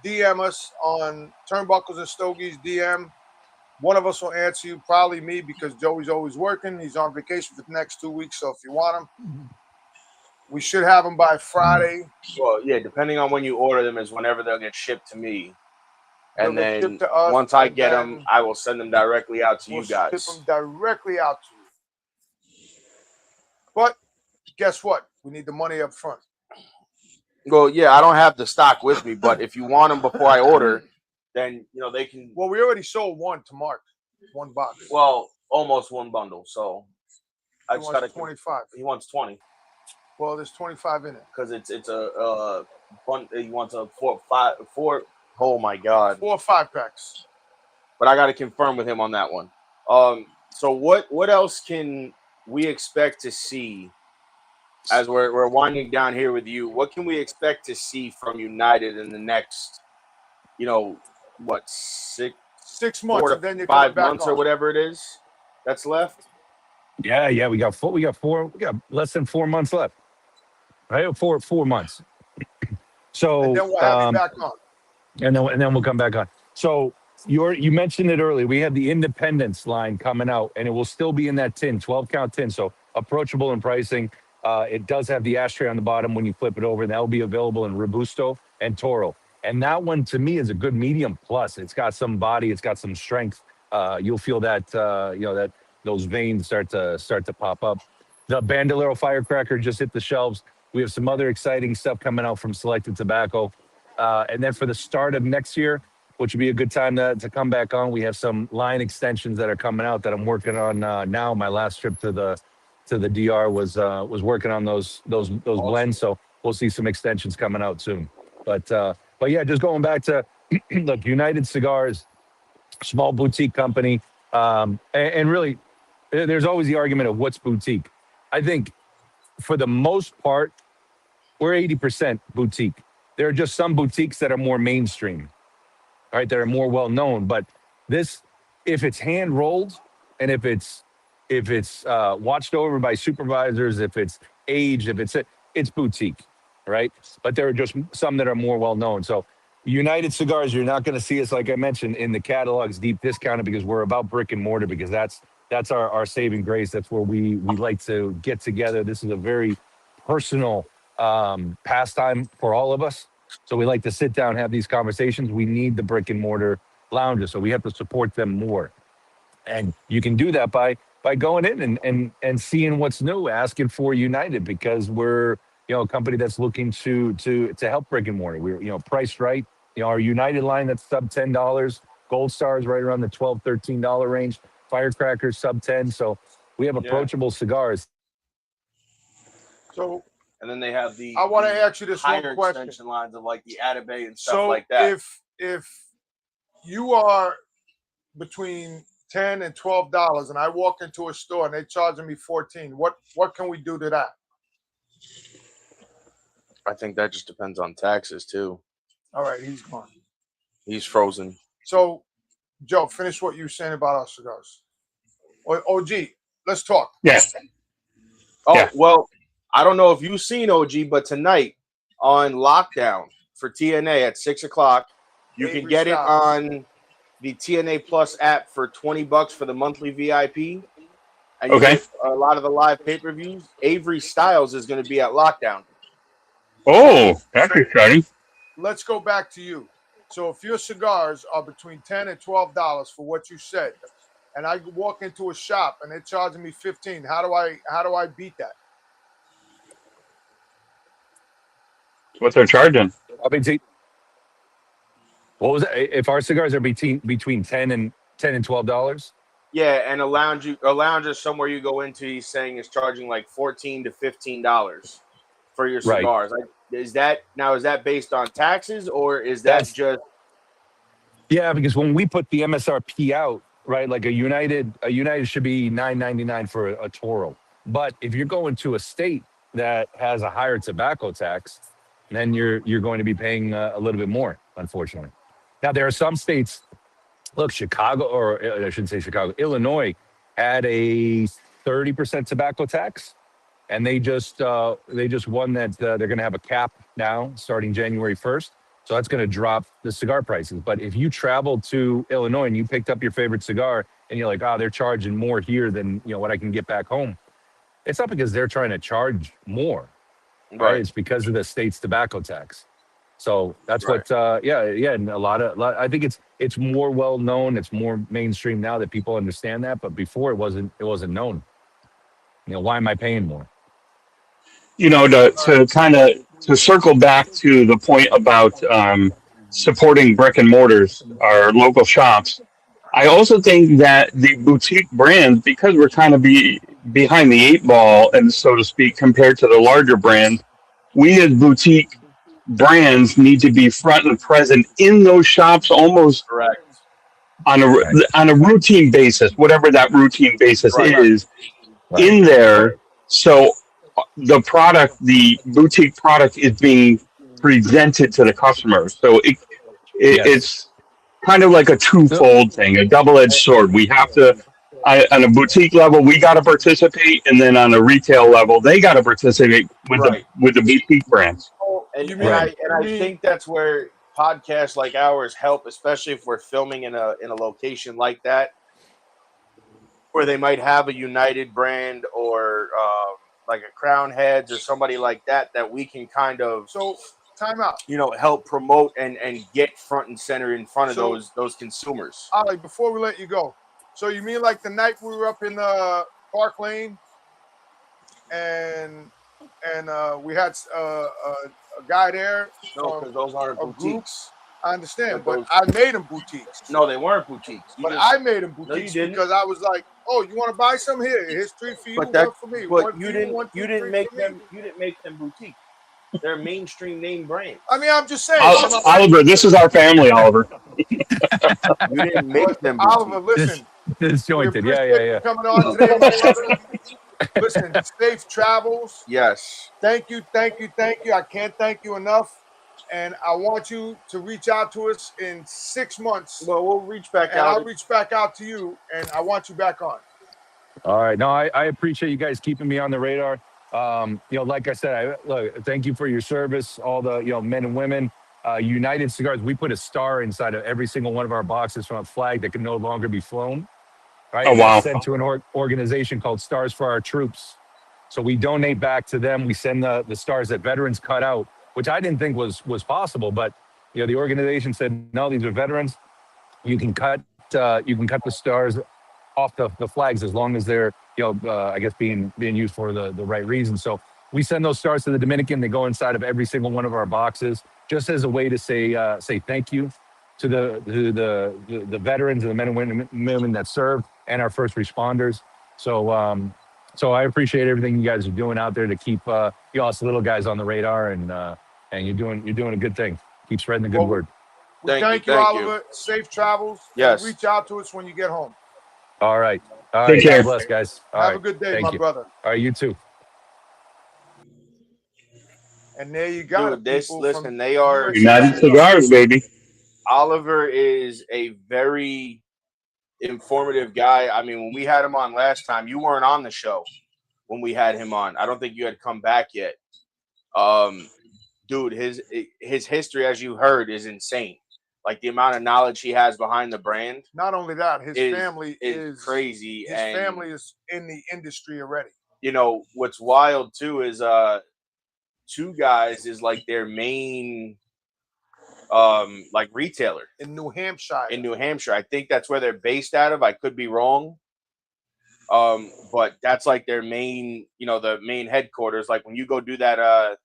DM us on Turnbuckles and Stogies DM. One of us will answer you, probably me, because Joey's always working. He's on vacation for the next 2 weeks, so if you want them, we should have them by Friday. Well, yeah, depending on when you order them is whenever they'll get shipped to me. And then to us, once I get them, I will send them directly out to you guys. Ship them directly out to you. But guess what? We need the money up front. Well, yeah, I don't have the stock with me, but if you want them before I order, then they can. Well, we already sold one to Mark, 1 box. Well, almost 1 bundle. So I just got 25. He wants 20. Well, there's 25 in it because it's a he wants a 4. Oh my God, 4 or 5 packs. But I got to confirm with him on that one. So what else can we expect to see as we're winding down here with you? What can we expect to see from United in the next, 6 months, 4 to and then 5 months or whatever it is that's left? Yeah, we got less than 4 months left. Right, 4 months. So and then we'll have you back on. And then we'll come back on. So you mentioned it earlier. We have the Independence line coming out, and it will still be in that tin, 12-count tin. So approachable in pricing. It does have the ashtray on the bottom when you flip it over. That will be available in Robusto and Toro. And that one, to me, is a good medium plus. It's got some body. It's got some strength. You'll feel that that those veins start to pop up. The Bandolero Firecracker just hit the shelves. We have some other exciting stuff coming out from Selected Tobacco. And then for the start of next year, which would be a good time to come back on, we have some line extensions that are coming out that I'm working on now. My last trip to the DR was working on those blends, so we'll see some extensions coming out soon. But yeah, just going back to look, United Cigars, small boutique company, and really, there's always the argument of what's boutique. I think for the most part, we're 80% boutique. There are just some boutiques that are more mainstream, right? That are more well known. But this, if it's hand rolled, and if it's watched over by supervisors, if it's aged, it's boutique, right? But there are just some that are more well known. So United Cigars, you're not going to see us, like I mentioned, in the catalogs deep discounted because we're about brick and mortar, because that's That's our saving grace. That's where we like to get together. This is a very personal pastime for all of us. So we like to sit down, have these conversations. We need the brick and mortar lounges, so we have to support them more. And you can do that by going in and seeing what's new, asking for United, because we're a company that's looking to help brick and mortar. We're priced right. Our United line that's sub $10, Gold Stars right around the $12-13 range, Firecrackers sub 10. So we have Yeah. approachable cigars. So And then they have the I want to the ask you this one higher question. extension lines of like the Atabay and stuff So like that. if you are between $10 and $12, and I walk into a store and they're charging me $14, what can we do to that? I think that just depends on taxes too. All right, he's gone. He's frozen. So, Joe, finish what you were saying about our cigars. OG, let's talk. Yeah. Oh, Yeah. well, I don't know if you've seen OG, but tonight on lockdown for TNA at 6 o'clock, you Avery can get it Styles. on the TNA Plus app for $20 for the monthly VIP. And you Okay. get a lot of the live pay-per-views. Avery Styles is going to be at lockdown. Oh, that's exciting. Let's go back to you. So if your cigars are between $10 and $12 for what you said, and I walk into a shop and they're charging me $15, how do I beat that? What they're charging. I mean, what was it? If our cigars are between $10 and $12? Yeah, and a lounge is somewhere you go into. He's saying is charging like $14 to $15 for your Right. cigars. Is that based on taxes, or is that That's- just? Yeah, because when we put the MSRP out, right, like a United should be $9.99 for a Toro. But if you're going to a state that has a higher tobacco tax, then you're going to be paying a little bit more, unfortunately. Now there are some states. Look, Chicago, or I shouldn't say Chicago, Illinois had a 30% tobacco tax, and they just won that. They're going to have a cap now starting January 1st. So that's going to drop the cigar prices. But if you traveled to Illinois and you picked up your favorite cigar and you're like, oh, they're charging more here than what I can get back home, it's not because they're trying to charge more, right? It's because of the state's tobacco tax. So that's what, and a lot. I think it's more well known. It's more mainstream now that people understand that. But before it wasn't known. Why am I paying more? To circle back to the point about supporting brick and mortars, our local shops, I also think that the boutique brands, because we're kind of behind the eight ball, and so to speak, compared to the larger brands, we as boutique brands need to be front and present in those shops almost Correct. on a routine basis, whatever that routine basis is, in there. So the boutique product is being presented to the customer. So it's kind of like a twofold thing, a double-edged sword. We have to, on a boutique level, we got to participate, and then on a retail level, they got to participate with the boutique brands. And I think that's where podcasts like ours help, especially if we're filming in a location like that, where they might have a United brand or like a Crown Heads or somebody like that we can kind of time out. Help promote and get front and center in front of those consumers. Ali, before we let you go, so you mean like the night we were up in Park Lane and we had a guy there? No, because those aren't boutiques. I understand, but I made them boutiques. No, they weren't boutiques. I made them boutiques because I was like, "Oh, you want to buy some here? Here's three for you, one for me." But you didn't make them boutiques. They're mainstream name brands. I mean, I'm just saying. Oliver, this is our family, Oliver. You didn't make them boutiques. Oliver, listen. Disjointed. Yeah. Coming on today. Listen, safe travels. Yes. Thank you. I can't thank you enough. And I want you to reach out to us in 6 months. Well, we'll reach back out. I'll reach back out to you, and I want you back on. All right. No, I appreciate you guys keeping me on the radar. Like I said, thank you for your service, all the men and women. United Cigars, we put a star inside of every single one of our boxes from a flag that can no longer be flown. right? Oh And that's wow. sent to an organization called Stars for Our Troops. So we donate back to them. We send the stars that veterans cut out, which I didn't think was possible. But the organization said, no, these are veterans. You can cut the stars off the flags as long as they're I guess being used for the right reason. So we send those stars to the Dominican. They go inside of every single one of our boxes, just as a way to say thank you to the veterans and the men and women that served and our first responders. So I appreciate everything you guys are doing out there to keep us little guys on the radar, and you're doing a good thing. Keep spreading the good word. We thank you, Oliver. Safe travels. Yes. Reach out to us when you get home. All right. Take care. God bless, guys. Have a good day, Thank my you. brother. All right, you too. And there you go. Dude, listen, they are United Cigars, baby. Oliver is a very informative guy. I mean, when we had him on last time, you weren't on the show when we had him on. I don't think you had come back yet. Dude, his history, as you heard, is insane. Like the amount of knowledge he has behind the brand. Not only that, his family is crazy. His family is in the industry already. What's wild too is Two Guys is like their main like retailer in New Hampshire. I think that's where they're based out of. I could be wrong. But that's like their main, the main headquarters. Like when you go do that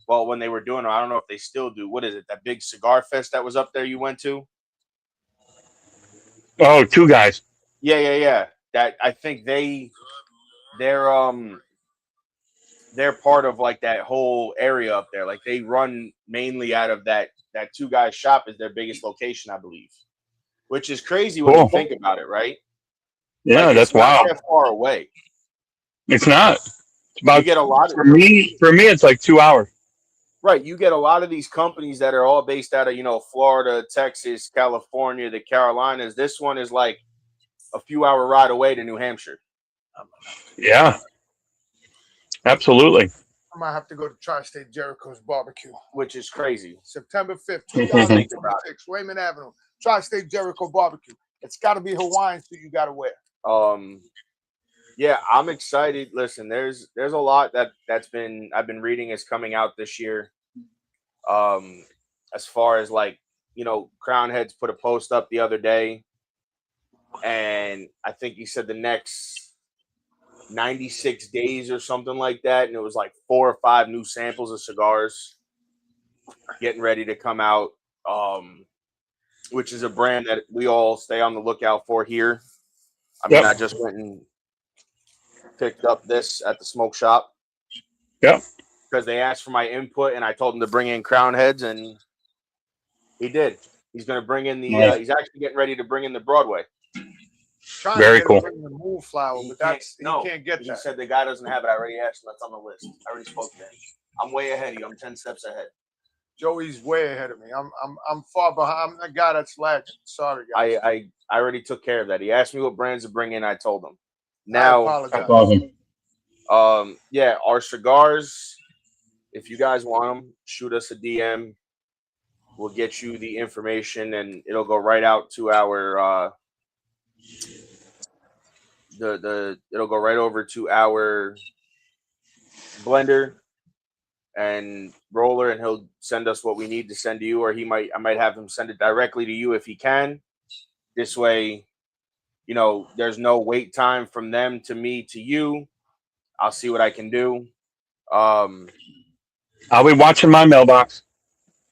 when they were doing it, I don't know if they still do. What is it? That big cigar fest that was up there you went to? Oh, Two Guys. Yeah. That I think they're part of like that whole area up there. Like they run mainly out of that Two Guys shop is their biggest location, I believe. Which is crazy when you think about it, right? Yeah, like, that's wild. Not that far away. It's not. It's about, you get a lot for me, it's like 2 hours. Right. You get a lot of these companies that are all based out of, Florida, Texas, California, the Carolinas. This one is like a few hour ride away to New Hampshire. Yeah. Absolutely. I might have to go to Tri-State Jericho's barbecue. Which is crazy. September 5th, 2026, Wayman Avenue. Tri-State Jericho barbecue. It's got to be Hawaiian suit you got to wear. Yeah, I'm excited. Listen, there's a lot I've been reading is coming out this year. As far as like, Crown Heads put a post up the other day, and I think he said the next 96 days or something like that, and it was like 4 or 5 new samples of cigars getting ready to come out, which is a brand that we all stay on the lookout for here. I mean, I just went and picked up this at the smoke shop. Yep. Because they asked for my input, and I told them to bring in Crown Heads, and he did. He's going to bring in the. He's actually getting ready to bring in the Broadway. Very cool. The Moonflower, but he can't get that. He said the guy doesn't have it. I already asked him. That's on the list. I already spoke to him. I'm way ahead of you. I'm 10 steps ahead. Joey's way ahead of me. I'm far behind. I'm the guy that's lagging. Sorry, guys. I already took care of that. He asked me what brands to bring in. I told him. Now, I apologize. Our cigars. If you guys want them, shoot us a DM. We'll get you the information, and it'll go right out to our it'll go right over to our blender and roller, and he'll send us what we need to send to you, or I might have him send it directly to you if he can. This way, there's no wait time from them to me to you. I'll see what I can do. I'll be watching my mailbox.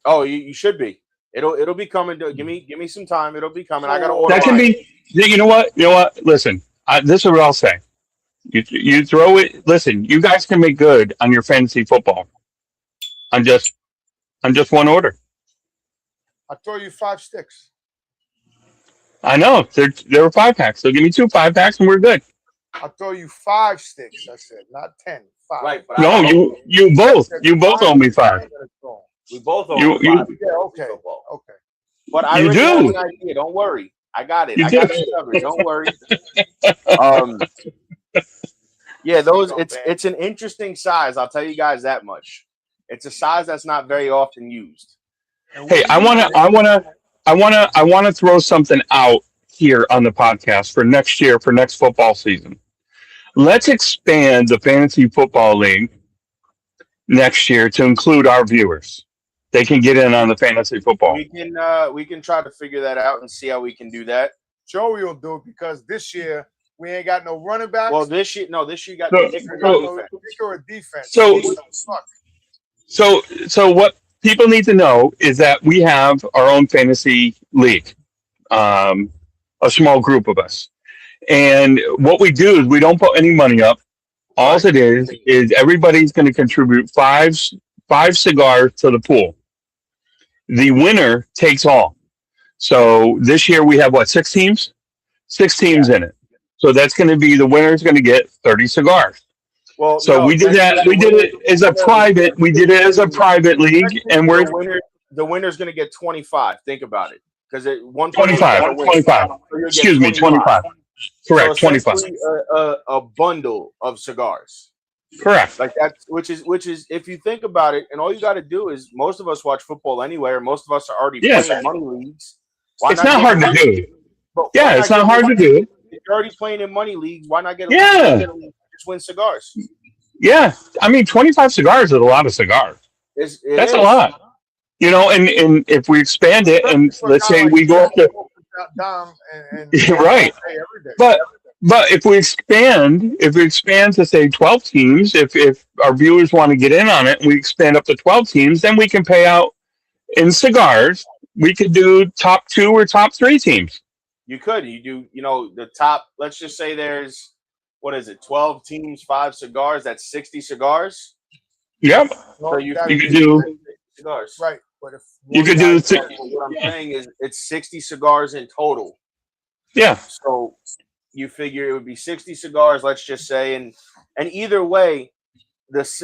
Oh, you should be. It'll be coming. Give me some time. It'll be coming. I gotta order. That can be. You know what? Listen, this is what I'll say. You throw it. Listen, you guys can make good on your fantasy football. I'm just one order. I'll throw you 5 sticks. I know there were 5-packs. So give me 2 5-packs and we're good. I'll throw you 5 sticks. I said, not 10. 5. Right. But no, you both owe me 5. We both owe you 5. Yeah, okay. Okay. But I you already do. have an idea. Don't worry. I got it. You I do. got it covered. Don't worry. Yeah, it's an interesting size. I'll tell you guys that much. It's a size that's not very often used. Hey, I wanna throw something out here on the podcast for next year, for next football season. Let's expand the fantasy football league next year to include our viewers. They can get in on the fantasy football. We can try to figure that out and see how we can do that. Joey will do it because this year we ain't got no running backs. Well, this year you got no defense. So what people need to know is that we have our own fantasy league, a small group of us. And what we do is we don't put any money up. All it is everybody's going to contribute five cigars to the pool. The winner takes all. So this year we have 6 teams? 6 teams in it. So that's going to be the winner's going to get 30 cigars. Well, so we did that. We did it as a private. We did it as a private league, and the winner's going to get 25. Think about it, because it 25. Excuse me, 25. Correct, so 25. A bundle of cigars. Correct. Like that, which is, if you think about it, and all you got to do is, most of us watch football anyway, or most of us are already playing money leagues. It's not hard to do. Yeah, it's not hard to do. If you're already playing in money leagues, why not get just win cigars? Yeah, I mean, 25 cigars is a lot of cigars. That's a lot. You know, and if we expand it, and let's say we go up to right, but if we expand to say 12 teams, if our viewers want to get in on it, and we expand up to 12 teams, then we can pay out in cigars. We could do top 2 or top 3 teams. You could. You do, the top, let's just say there's, 12 teams, 5 cigars, that's 60 cigars? Yep. So you could do cigars. Right. But if you could do what I'm saying is it's 60 cigars in total. Yeah. So you figure it would be 60 cigars, let's just say, and either way,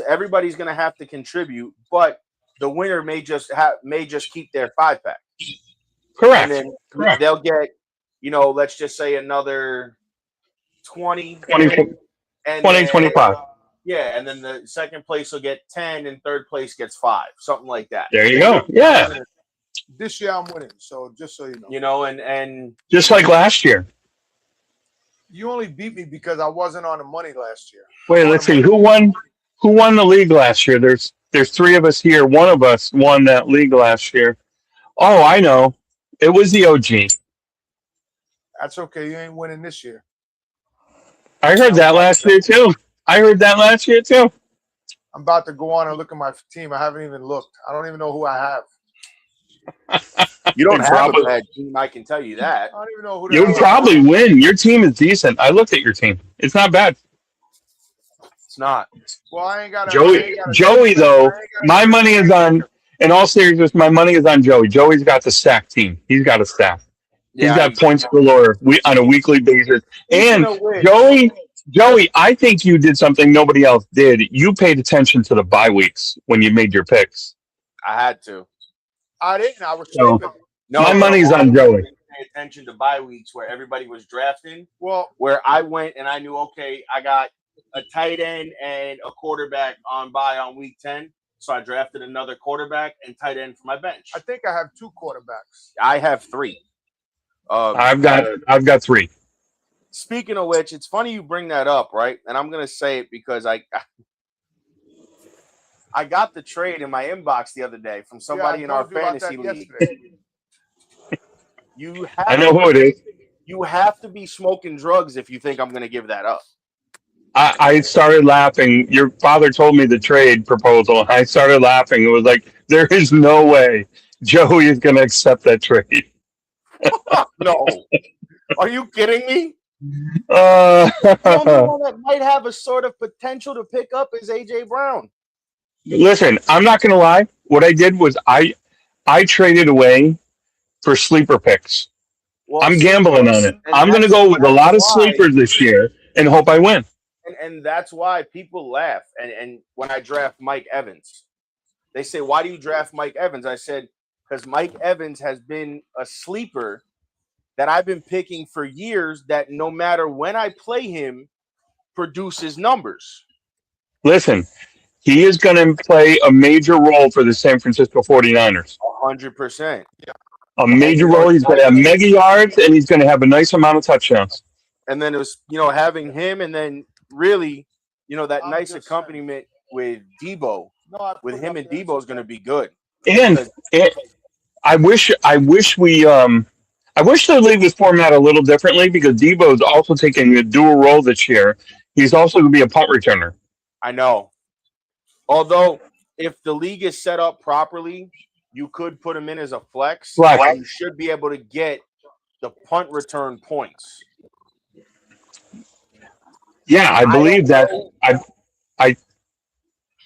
everybody's gonna have to contribute, but the winner may just keep their 5-pack. Correct. And then they'll get, let's just say another 20 and 25. Yeah, and then the second place will get 10 and third place gets 5, something like that. There you go. Yeah. This year I'm winning, so just so you know. You know, and just like last year. You only beat me because I wasn't on the money last year. Wait, let's see. Who won the league last year? There's 3 of us here. One of us won that league last year. Oh, I know. It was the OG. That's okay. You ain't winning this year. I heard that last year too. I'm about to go on and look at my team. I haven't even looked. I don't even know who I have. You don't have a bad team, I can tell you that. I don't even know who. You'll probably win. Your team is decent. I looked at your team. It's not bad. It's not. Well, I ain't got Joey though. My money is on. In all seriousness, my money is on Joey. Joey's got the stack team. He's got a staff. He's got points galore on a weekly basis. And Joey, I think you did something nobody else did. You paid attention to the bye weeks when you made your picks. I had to. I didn't. I was sleeping. My money's on Joey. Pay attention to bye weeks where everybody was drafting. Well, where I went and I knew, okay, I got a tight end and a quarterback on bye on week 10. So I drafted another quarterback and tight end for my bench. I think I have 2 quarterbacks. I have 3. I've got 3. Speaking of which, it's funny you bring that up, right? And I'm gonna say it because I got the trade in my inbox the other day from somebody in our fantasy league. I know who it is. You have to be smoking drugs if you think I'm gonna give that up. I started laughing. Your father told me the trade proposal. I started laughing. It was like, there is no way Joey is going to accept that trade. No. Are you kidding me? The only one that might have a sort of potential to pick up is A.J. Brown. Listen, I'm not going to lie. What I did was I traded away for sleeper picks. Well, I'm gambling on it. I'm going to go with a lot of sleepers this year and hope I win. And that's why people laugh. And when I draft Mike Evans, they say, why do you draft Mike Evans? I said, because Mike Evans has been a sleeper that I've been picking for years that no matter when I play him, produces numbers. Listen, he is going to play a major role for the San Francisco 49ers. 100%. Yeah. a And major role. He's going to have mega yards, and he's going to have a nice amount of touchdowns. And then it was, having him, and then really, that nice accompaniment with Debo. With him and Debo is going to be good. And I wish the league was formatted a little differently because Debo is also taking a dual role this year. He's also going to be a punt returner. I know. Although, if the league is set up properly, you could put him in as a flex. And you should be able to get the punt return points. Yeah, I believe that.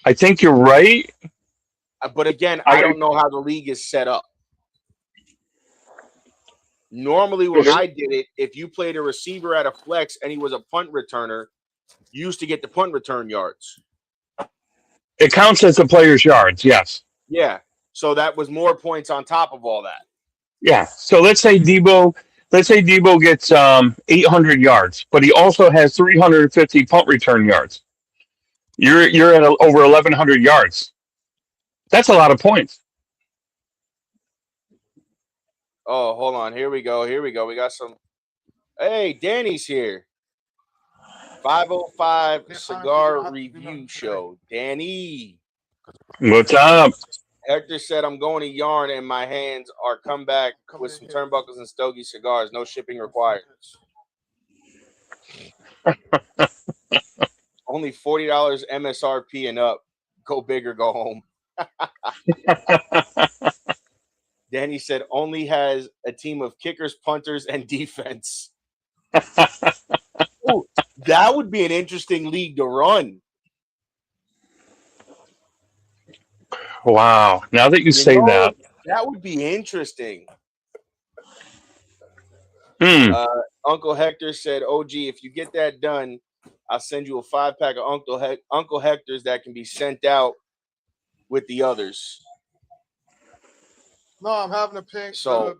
I think you're right. But again, I don't know how the league is set up. Normally, when I did it, if you played a receiver at a flex and he was a punt returner, you used to get the punt return yards. It counts as a player's yards, yes. Yeah. So that was more points on top of all that. Yeah. So let's say Debo gets 800 yards, but he also has 350 punt return yards. You're at over 1,100 yards. That's a lot of points. Oh, hold on. Here we go. We got some. Hey, Danny's here. 505 Cigar Review Show. Danny. What's up? Hector said, I'm going to Yarn and my hands are come back with some turnbuckles and Stogie cigars. No shipping required. Only $40 MSRP and up. Go big or go home. Danny said, only has a team of kickers, punters, and defense. Ooh, that would be an interesting league to run. Wow. Now that you say that. That would be interesting. Uncle Hector said, OG, if you get that done, I'll send you a 5-pack of Uncle Hector's that can be sent out with the others. No, I'm having a pink. So,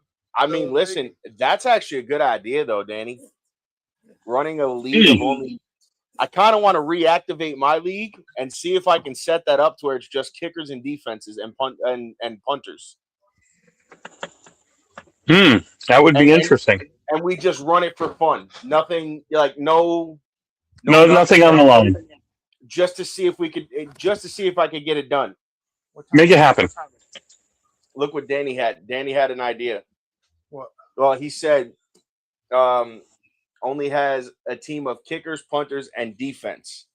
listen, that's actually a good idea, though, Danny. Running a league of only... I kind of want to reactivate my league and see if I can set that up to where it's just kickers and defenses and punters. That would be interesting. And we just run it for fun. Nothing like nothing on the line. Just to see if I could get it done. Make it happen. Look what Danny had. Danny had an idea. What? Well, he said only has a team of kickers, punters, and defense.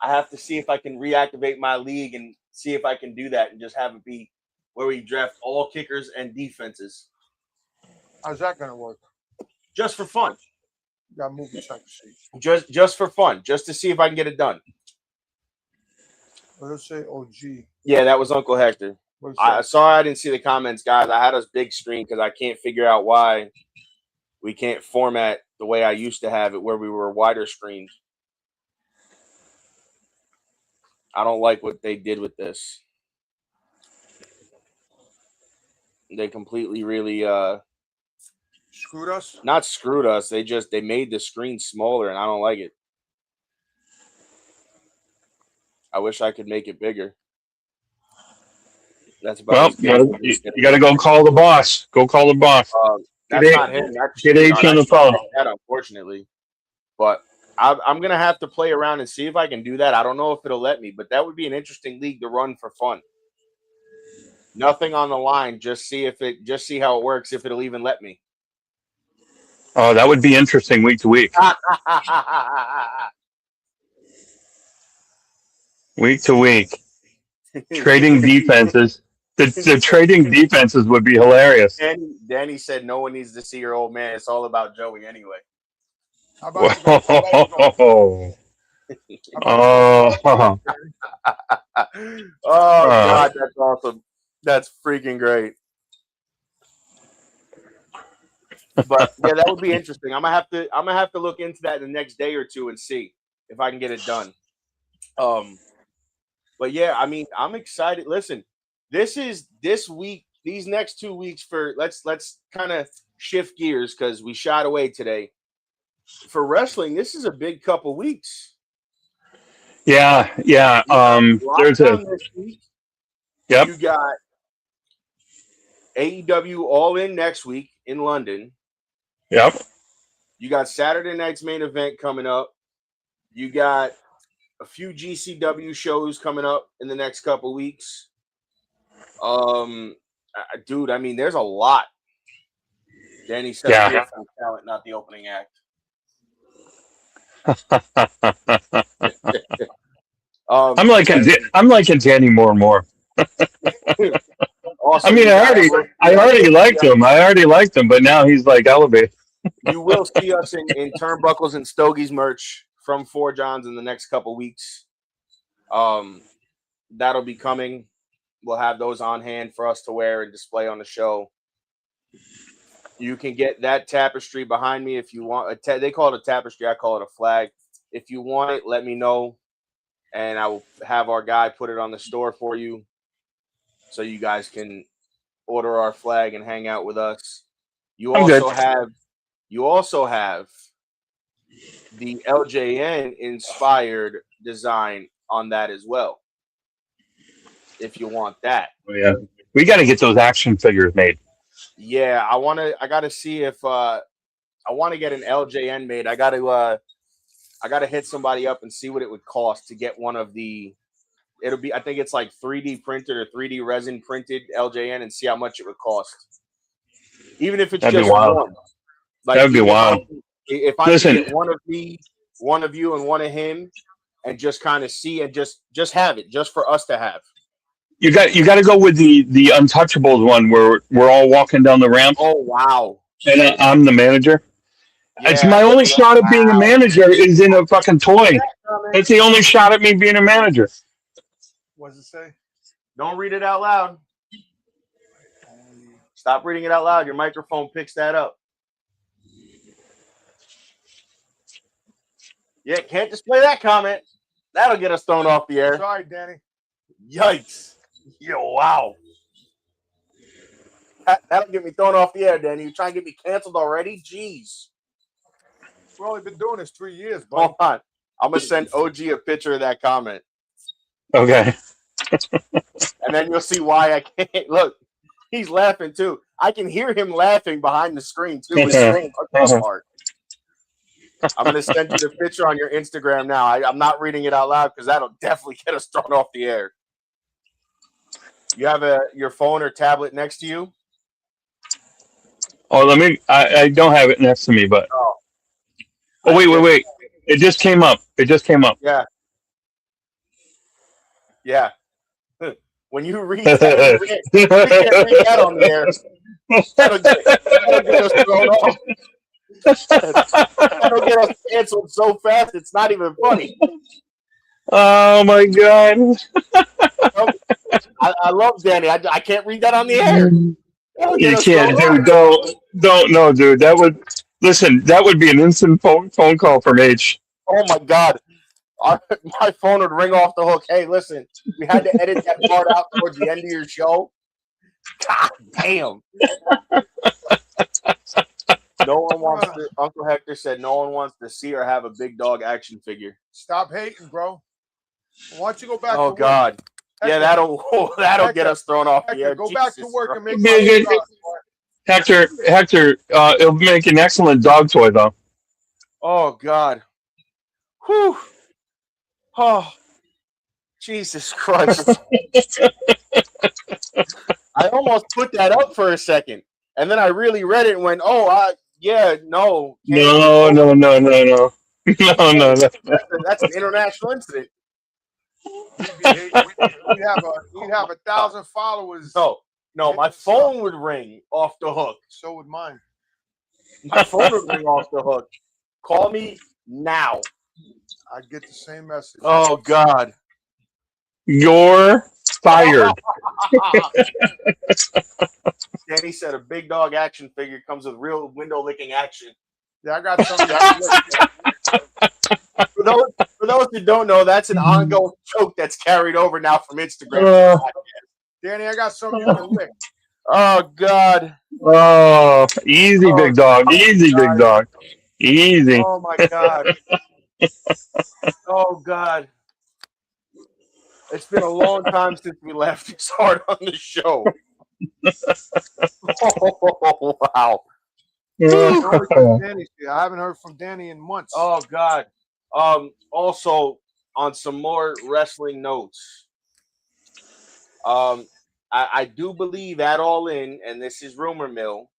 I have to see if I can reactivate my league and see if I can do that and just have it be where we draft all kickers and defenses. How's that going to work? Just for fun. You got to move the check sheet. Just for fun. Just to see if I can get it done. What did it say? OG. Yeah, that was Uncle Hector. Sorry I didn't see the comments, guys. I had us big screen because I can't figure out why we can't format the way I used to have it where we were wider screened. I don't like what they did with this. They completely really screwed us? Not screwed us. They made the screen smaller and I don't like it. I wish I could make it bigger. That's about you got to go call the boss. Go call the boss. That's not him. Get H on the phone. That, unfortunately. But I'm going to have to play around and see if I can do that. I don't know if it'll let me, but that would be an interesting league to run for fun. Nothing on the line. Just see how it works, if it'll even let me. Oh, that would be interesting week to week. Week to week. Trading defenses. The trading defenses would be hilarious. Danny said no one needs to see your old man. It's all about Joey anyway. Oh, God, that's awesome. That's freaking great. But yeah, that would be interesting. I'm gonna have to look into that in the next day or two and see if I can get it done. But yeah, I mean, I'm excited. Listen, this week, these next 2 weeks let's kind of shift gears because we shot away today. For wrestling, this is a big couple weeks. Yeah. There's this week. Yep. You got AEW All In next week in London. Yep. You got Saturday night's main event coming up. You got a few GCW shows coming up in the next couple weeks. Dude, I mean, there's a lot. Danny said, Yeah. I'm here for the talent, not the opening act. I'm liking Danny more and more. Also, I mean, I already liked him. I already liked him, but now he's like elevated. You will see us in turnbuckles and stogies merch from Four Johns in the next couple weeks. That'll be coming. We'll have those on hand for us to wear and display on the show. You can get that tapestry behind me if you want. They call it a tapestry. I call it a flag. If you want it, let me know, and I will have our guy put it on the store for you, so you guys can order our flag and hang out with us. You also have the LJN inspired design on that as well. If you want that. Oh, yeah. We got to get those action figures made. Yeah, I got to see if I want to get an LJN made. I got to hit somebody up and see what it would cost to get one of the. It'll be, I think it's like 3D printed or 3D resin printed LJN, and see how much it would cost. Even if it's just one. Like, that would be wild. If I get one of me, one of you, and one of him, and just kind of see and just have it, just for us to have. You got to go with the Untouchables one where we're all walking down the ramp. Oh wow! And I'm the manager. Yeah, it's my only shot at being a manager is in a fucking toy. It's the only shot at me being a manager. What does it say? Don't read it out loud. Stop reading it out loud. Your microphone picks that up. Yeah, can't display that comment. That'll get us thrown off the air. Sorry, Danny. Yikes. Yo, wow. That'll get me thrown off the air, Danny. You trying to get me canceled already? Jeez. We've only been doing this 3 years, buddy. Hold on. I'm going to send OG a picture of that comment. Okay. And then you'll see why I can't. Look, he's laughing too. I can hear him laughing behind the screen too. His screen part. I'm going to send you the picture on your Instagram now. I'm not reading it out loud because that'll definitely get us thrown off the air. You have your phone or tablet next to you? Oh, I don't have it next to me, but. Oh, wait. It just came up. Yeah. Yeah. When you read that, we can't read that on the air. That'll get us thrown off. That'll get us canceled so fast, it's not even funny. Oh, my God. I love Danny. I can't read that on the air. You can't, dude. Don't know, dude. That would be an instant phone call from H. Oh my God. My phone would ring off the hook. Hey, listen, we had to edit that part out towards the end of your show. God damn. Uncle Hector said no one wants to see or have a big dog action figure. Stop hating, bro. Why don't you go back to work? Oh, God. Hector, yeah, that'll get us thrown off the air. Go back to work and make Hector, it'll make an excellent dog toy, though. Oh, God. Whew. Oh, Jesus Christ. I almost put that up for a second. And then I really read it and went, no. No. That's an international incident. We'd have 1,000 followers. No, my phone would ring off the hook. So would mine. My phone would ring off the hook. Call me now. I get the same message. Oh, God. You're fired. Danny said a big dog action figure comes with real window licking action. Yeah, I got something. For those who don't know, that's an ongoing joke that's carried over now from Instagram. Danny, I got something you can lick. Oh, God. Oh, easy, big dog. Easy, big dog. Easy. Oh, my God. Oh, God. It's been a long time since we laughed this hard on the show. Oh, wow. Danny, I haven't heard from Danny in months. Oh God. Also, on some more wrestling notes, I do believe at All In, and this is rumor mill,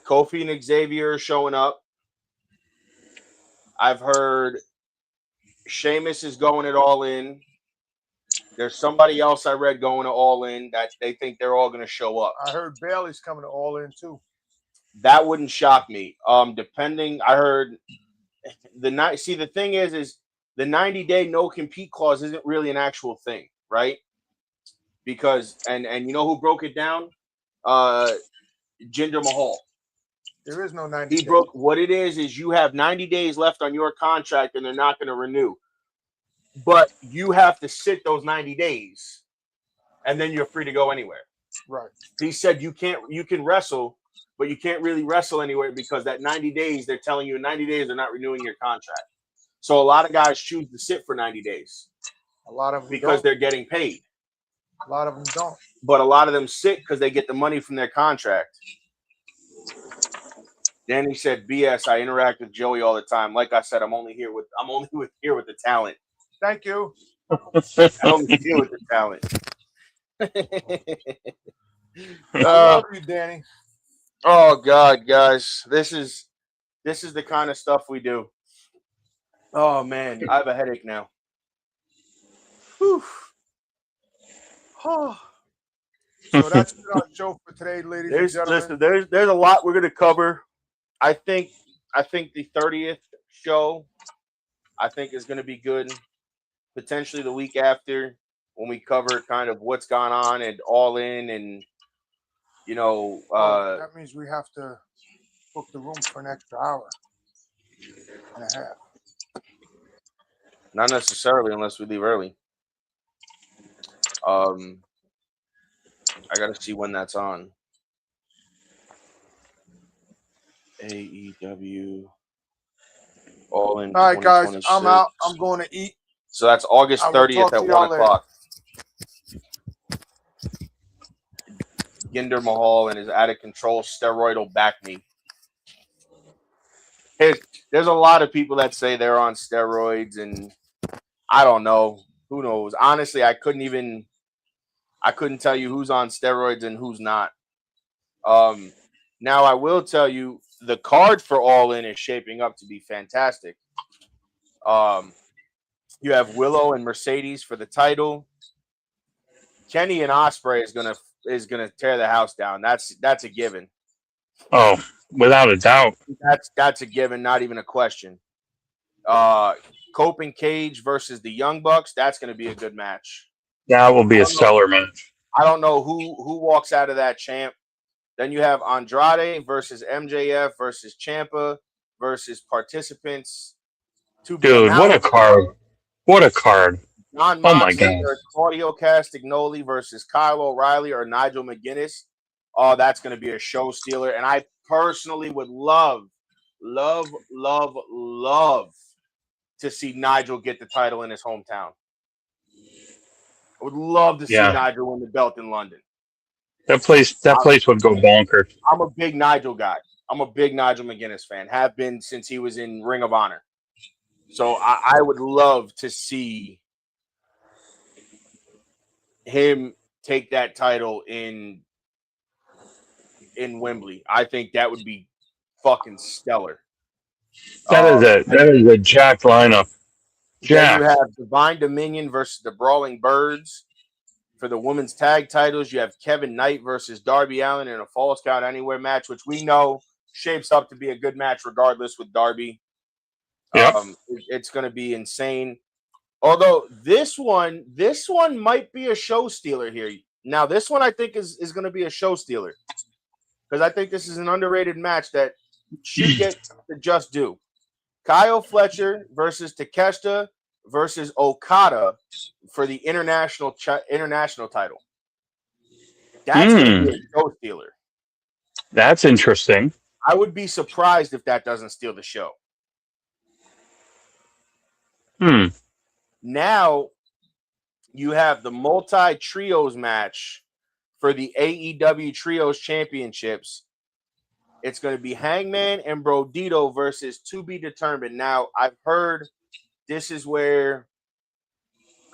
Kofi and Xavier are showing up. I've heard Sheamus is going at All In. There's somebody else I read going to All In that they think they're all going to show up. I heard Bailey's coming to All In too. That wouldn't shock me. Depending, I heard the night. See, the thing is the 90-day no compete clause isn't really an actual thing, right? Because and you know who broke it down? Jinder Mahal. There is no 90 He broke what it is you have 90 days left on your contract and they're not going to renew. But you have to sit those 90 days and then you're free to go anywhere. Right. He said you can wrestle, but you can't really wrestle anywhere because that 90 days, they're telling you in 90 days they're not renewing your contract. So a lot of guys choose to sit for 90 days. A lot of them because they're getting paid. A lot of them don't. But a lot of them sit because they get the money from their contract. Danny said, "BS. I interact with Joey all the time. Like I said, I'm only here with the talent." Thank you. I only deal with the talent. I love you, Danny. Oh God, guys, this is the kind of stuff we do. Oh man, I have a headache now. Whew. Oh. So that's our show for today, ladies and gentlemen. Listen, there's a lot we're gonna cover. I think the 30th show, I think, is gonna be good. Potentially the week after, when we cover kind of what's gone on and All In, and that means we have to book the room for an extra hour and a half. Not necessarily, unless we leave early. I gotta see when that's on. AEW All In. All right, guys, I'm out. I'm going to eat. So that's August 30th at 1 o'clock. Jinder Mahal and his out of control steroidal back knee. There's a lot of people that say they're on steroids, and I don't know. Who knows? Honestly, I couldn't tell you who's on steroids and who's not. Now I will tell you the card for All In is shaping up to be fantastic. You have Willow and Mercedes for the title. Kenny and Ospreay is gonna tear the house down. That's a given. Oh, without a doubt. That's a given, not even a question. Cope and Cage versus the Young Bucks. That's gonna be a good match. That will be a stellar match. I don't know who walks out of that champ. Then you have Andrade versus MJF versus Ciampa versus participants. Dude, what a card. What a card. John Moxley or Claudio Castagnoli versus Kyle O'Reilly or Nigel McGuinness. Oh, that's going to be a show stealer. And I personally would love to see Nigel get the title in his hometown. I would love to see Nigel win the belt in London. That place would go bonkers. I'm a big Nigel guy. I'm a big Nigel McGuinness fan. Have been since he was in Ring of Honor. So I would love to see him take that title in Wembley. I think that would be fucking stellar. That is a jacked lineup. Then you have Divine Dominion versus the Brawling Birds. For the women's tag titles, you have Kevin Knight versus Darby Allin in a Falls Count Anywhere match, which we know shapes up to be a good match regardless with Darby. Yep. It's going to be insane. Although this one might be a show stealer here. Now, this one I think is going to be a show stealer because I think this is an underrated match that should get the just due. Kyle Fletcher versus Takeshita versus Okada for the international title. That's going to be a show stealer. That's interesting. I would be surprised if that doesn't steal the show. Now you have the multi-trios match for the AEW Trios Championships. It's going to be Hangman and Brodito versus to be determined. Now, I've heard this is where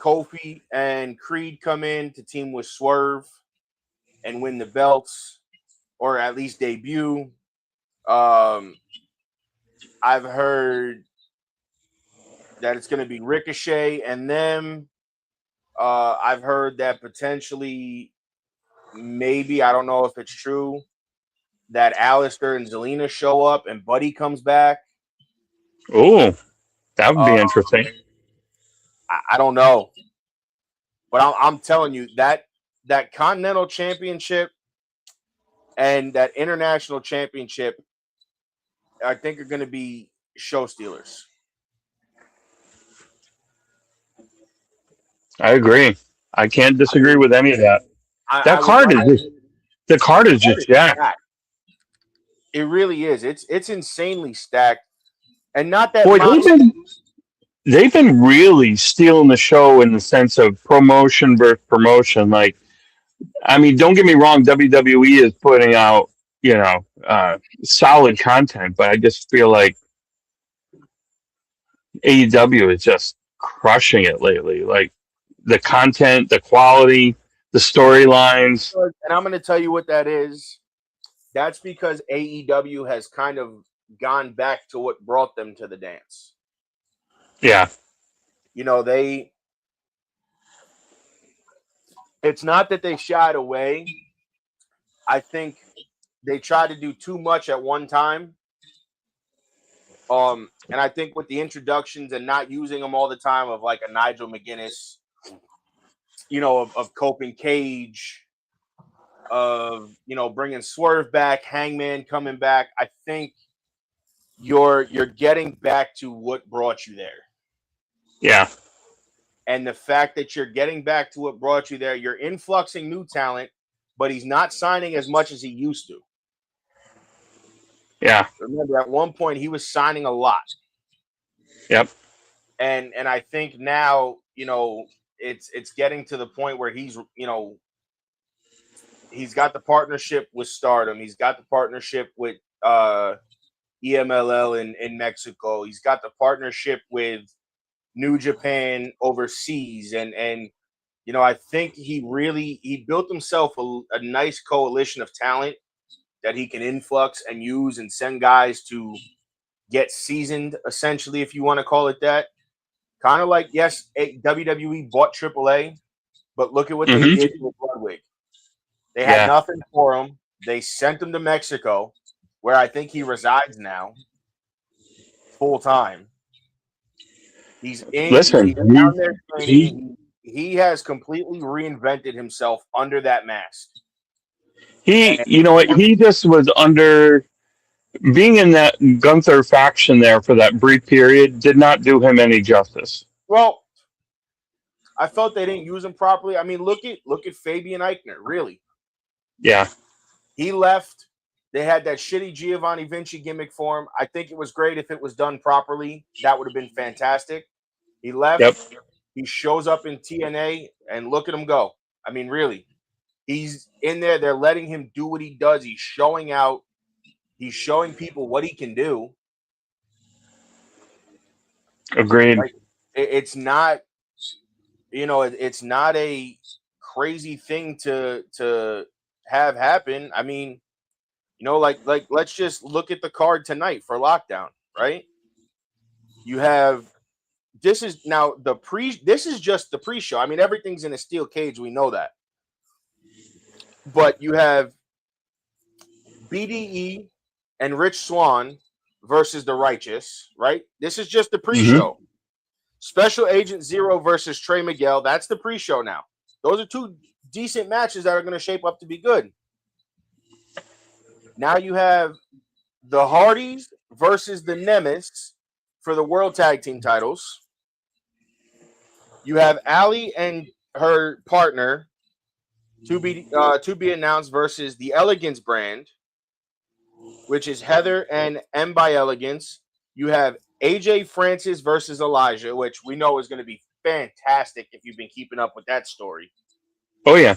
Kofi and Creed come in to team with Swerve and win the belts, or at least debut. I've heard that it's going to be Ricochet and them. I've heard that potentially, maybe, I don't know if it's true, that Alistair and Zelina show up and Buddy comes back. Oh, that would be interesting. I don't know. But I'm telling you, that Continental Championship and that International Championship, I think, are going to be show stealers. I agree. I can't disagree with any of that. The card is just jacked. It really is. It's insanely stacked, and not that. Boy, they've been really stealing the show in the sense of promotion versus promotion. Like, I mean, don't get me wrong, WWE is putting out, solid content, but I just feel like AEW is just crushing it lately. Like, the content, the quality, the storylines. And I'm going to tell you what that is. That's because AEW has kind of gone back to what brought them to the dance. Yeah. It's not that they shied away. I think they tried to do too much at one time. And I think with the introductions and not using them all the time, of like a Nigel McGuinness, of Coping Cage, of bringing Swerve back, Hangman coming back, I think you're getting back to what brought you there. Yeah. And the fact that you're getting back to what brought you there, you're influxing new talent, but he's not signing as much as he used to. Yeah. Remember, at one point he was signing a lot. Yep. And I think now, it's getting to the point where he's got the partnership with Stardom. He's got the partnership with EMLL in Mexico. He's got the partnership with New Japan overseas. And I think he built himself a nice coalition of talent that he can influx and use and send guys to get seasoned, essentially, if you want to call it that. Kind of like, yes, WWE bought AAA, but look at what they did with Ludwig. They had nothing for him. They sent him to Mexico, where I think he resides now, full time. He's in. Listen, he's down there training. He has completely reinvented himself under that mask. He just was under being in that Gunther faction there for that brief period did not do him any justice. Well, I felt they didn't use him properly. I mean, look at Fabian Eichner, really. Yeah. He left. They had that shitty Giovanni Vinci gimmick for him. I think it was great if it was done properly. That would have been fantastic. He left. Yep. He shows up in TNA, and look at him go. I mean, really. He's in there. They're letting him do what he does. He's showing out. He's showing people what he can do. Agreed. Like, it's not, it's not a crazy thing to have happen. I mean, like let's just look at the card tonight for Lockdown, right? You have this is just the pre-show. I mean, everything's in a steel cage. We know that. But you have BDE and Rich Swann versus the Righteous, right? This is just the pre-show. Special Agent Zero versus Trey Miguel. That's the pre-show now. Those are two decent matches that are going to shape up to be good. Now you have the Hardys versus the Nemesis for the World Tag Team titles. You have Allie and her partner to be announced versus the Elegance brand, which is Heather and M by Elegance. You have AJ Francis versus Elijah, which we know is going to be fantastic if you've been keeping up with that story. Oh, yeah.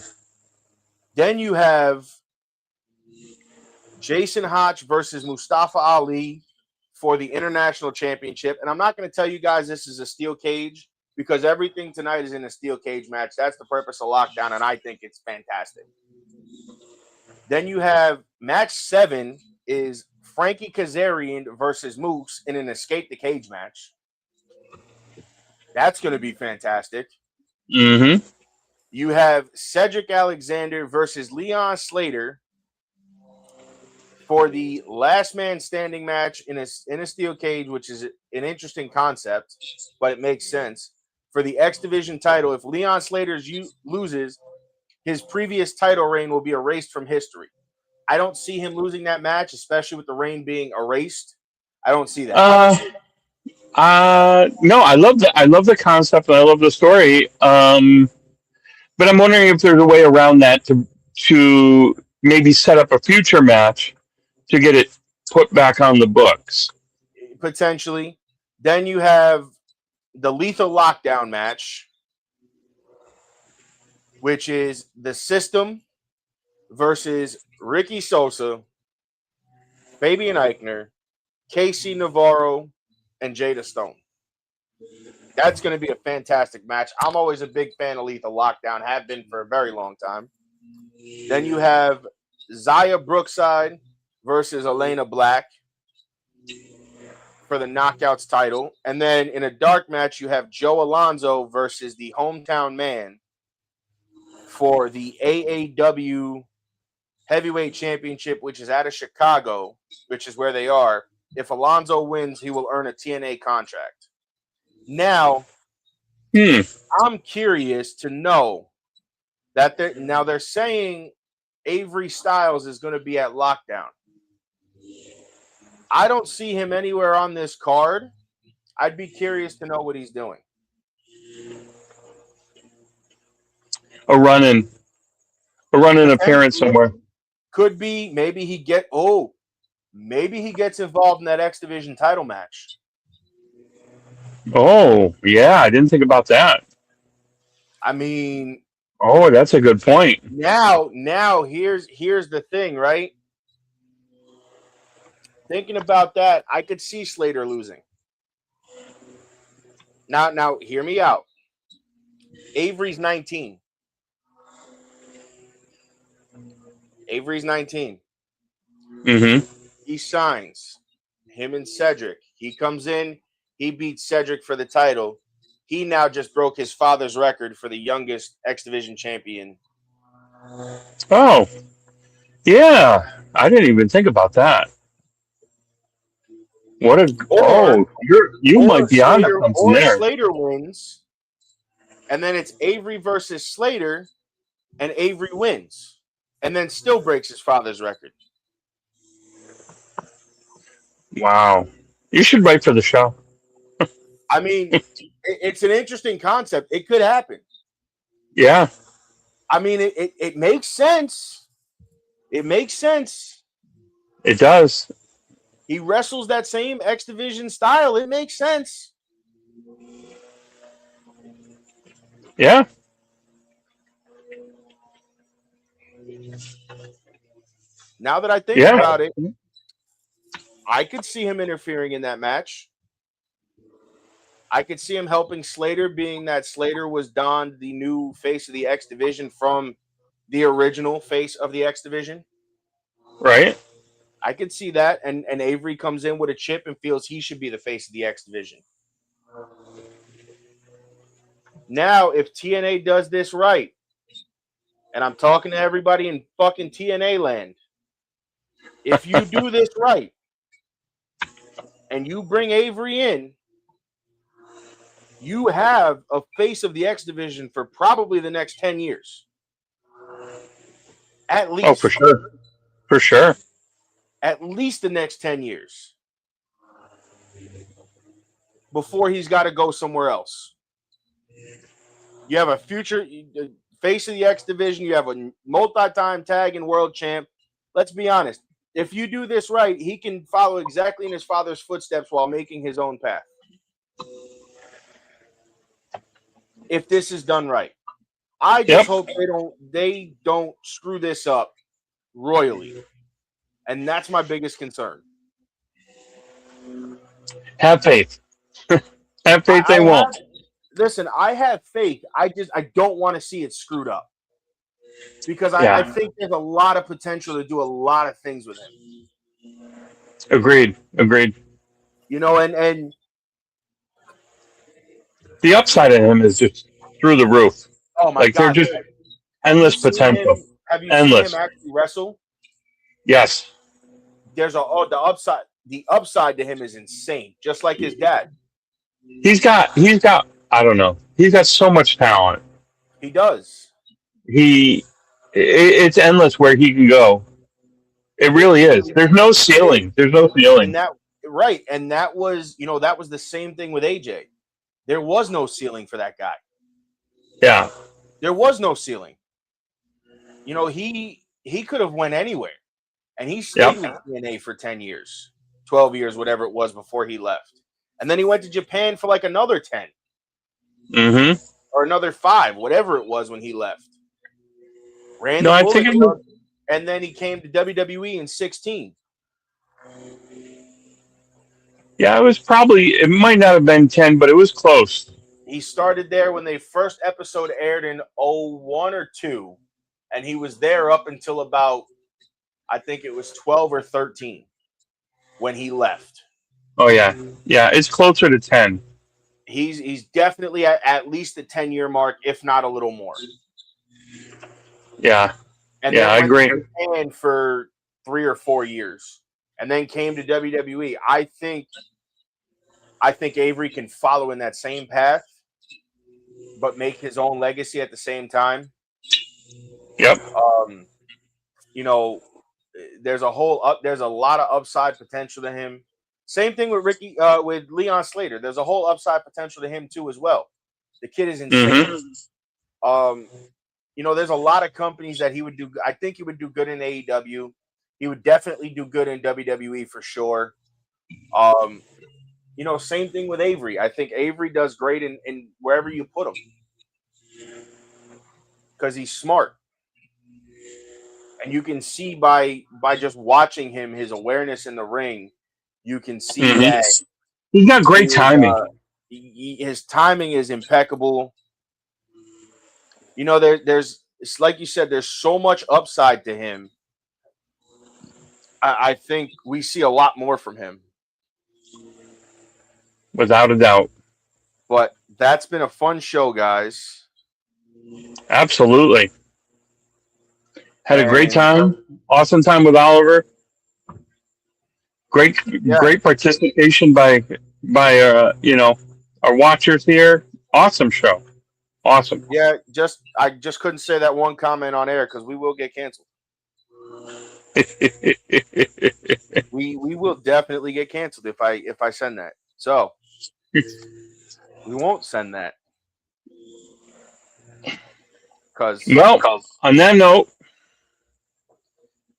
Then you have Jason Hotch versus Mustafa Ali for the international championship. And I'm not going to tell you guys this is a steel cage because everything tonight is in a steel cage match. That's the purpose of Lockdown, and I think it's fantastic. Then you have match 7 is Frankie Kazarian versus Moose in an escape the cage match. That's going to be fantastic. Mm-hmm. You have Cedric Alexander versus Leon Slater for the last man standing match in a steel cage, which is an interesting concept, but it makes sense. For the X Division title, if Leon Slater loses, his previous title reign will be erased from history. I don't see him losing that match, especially with the reign being erased. I don't see that. No, I love the concept and I love the story. But I'm wondering if there's a way around that to maybe set up a future match to get it put back on the books. Potentially. Then you have the Lethal Lockdown match, which is the System versus Ricky Sosa, Fabian Eichner, Casey Navarro, and Jada Stone. That's going to be a fantastic match. I'm always a big fan of Lethal Lockdown, have been for a very long time. Then you have Zaya Brookside versus Elena Black for the Knockouts title. And then in a dark match, you have Joe Alonzo versus the Hometown Man for the AAW Heavyweight Championship, which is out of Chicago, which is where they are. If Alonzo wins, he will earn a TNA contract. Now, I'm curious to know that they're saying Avery Styles is going to be at Lockdown. I don't see him anywhere on this card. I'd be curious to know what he's doing. A run-in appearance somewhere. Could be. Maybe he gets involved in that X Division title match. Oh, yeah, I didn't think about that. I mean, oh, that's a good point. Now here's the thing, right? Thinking about that, I could see Slater losing. Now hear me out. Avery's 19. Mm-hmm. He signs. Him and Cedric. He comes in. He beats Cedric for the title. He now just broke his father's record for the youngest X Division champion. Oh, yeah. I didn't even think about that. You might be on to something there. Slater wins, and then it's Avery versus Slater, and Avery wins, and then still breaks his father's record. Wow. You should write for the show. I mean, it's an interesting concept. It could happen. Yeah. I mean, it makes sense. It makes sense. It does. He wrestles that same X Division style. It makes sense. Yeah. Now that I think about it, I could see him interfering in that match. I could see him helping Slater, being that Slater was donned the new face of the X Division from the original face of the X Division. Right. I could see that. And Avery comes in with a chip and feels he should be the face of the X Division. Now, if TNA does this right, and I'm talking to everybody in fucking TNA land, if you do this right, and you bring Avery in, you have a face of the X Division for probably the next 10 years. At least. Oh, for sure. For sure. At least the next 10 years. Before he's got to go somewhere else. You have a future face of the X Division. You have a multi-time tag and world champ. Let's be honest. If you do this right, he can follow exactly in his father's footsteps while making his own path. If this is done right. I just hope they don't screw this up royally. And that's my biggest concern. Have faith. Have faith they won't. Listen, I have faith. I don't want to see it screwed up. Because I think there's a lot of potential to do a lot of things with him. Agreed. You know, and the upside of him is just through the roof. Oh my God! They're just endless potential. Have you endless. seen him actually wrestle? Yes. There's the upside. The upside to him is insane, just like his dad. He's got. I don't know. He's got so much talent. He does. It's endless where he can go. It really is. There's no ceiling. And that was the same thing with AJ. There was no ceiling for that guy. Yeah. There was no ceiling. You know, he could have went anywhere. And he stayed with TNA for 10 years, 12 years, whatever it was before he left. And then he went to Japan for like another 10. Mm-hmm. Or another 5, whatever it was when he left. And then he came to WWE in 16. Yeah, it might not have been 10, but it was close. He started there when the first episode aired in 01 or 2, and he was there up until about, I think it was 12 or 13 when he left. Oh, yeah. Yeah, it's closer to 10. He's definitely at least the 10-year mark, if not a little more. Yeah. And I agree. To Japan for 3 or 4 years, and then came to WWE. I think Avery can follow in that same path, but make his own legacy at the same time. Yep. You know, there's a lot of upside potential to him. Same thing with with Leon Slater. There's a whole upside potential to him too as well. The kid is insane. Mm-hmm. You know, there's a lot of companies that he would do. I think he would do good in AEW. He would definitely do good in WWE for sure. You know, same thing with Avery. I think Avery does great in wherever you put him because he's smart. And you can see by just watching him, his awareness in the ring, you can see that he's got great timing. His timing is impeccable. You know, it's like you said, there's so much upside to him. I think we see a lot more from him. Without a doubt. But that's been a fun show, guys. Absolutely. Had a great time. Awesome time with Oliver. Great participation by our watchers here. Awesome show. Awesome. Yeah, I just couldn't say that one comment on air because we will get canceled. we will definitely get canceled if I send that. So we won't send that. On that note,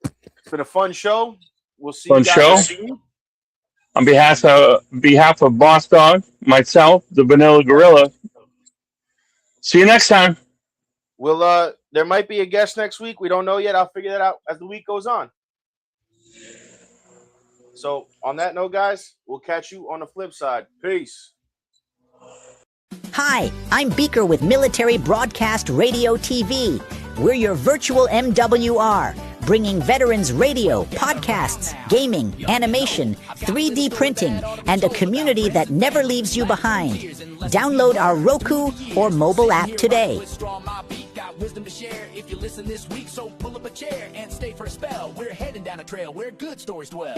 it's been a fun show. We'll see you guys next week. On behalf of Boss Dog, myself, the Vanilla Gorilla. See you next time. There might be a guest next week. We don't know yet. I'll figure that out as the week goes on. So on that note, guys, we'll catch you on the flip side. Peace. Hi, I'm Beaker with Military Broadcast Radio TV. We're your virtual MWR, bringing veterans radio, podcasts, gaming, animation, 3D printing, and a community that never leaves you behind. Download our Roku or mobile app today. Wisdom to share if you listen this week, so pull up a chair and stay for a spell. We're heading down a trail where good stories dwell.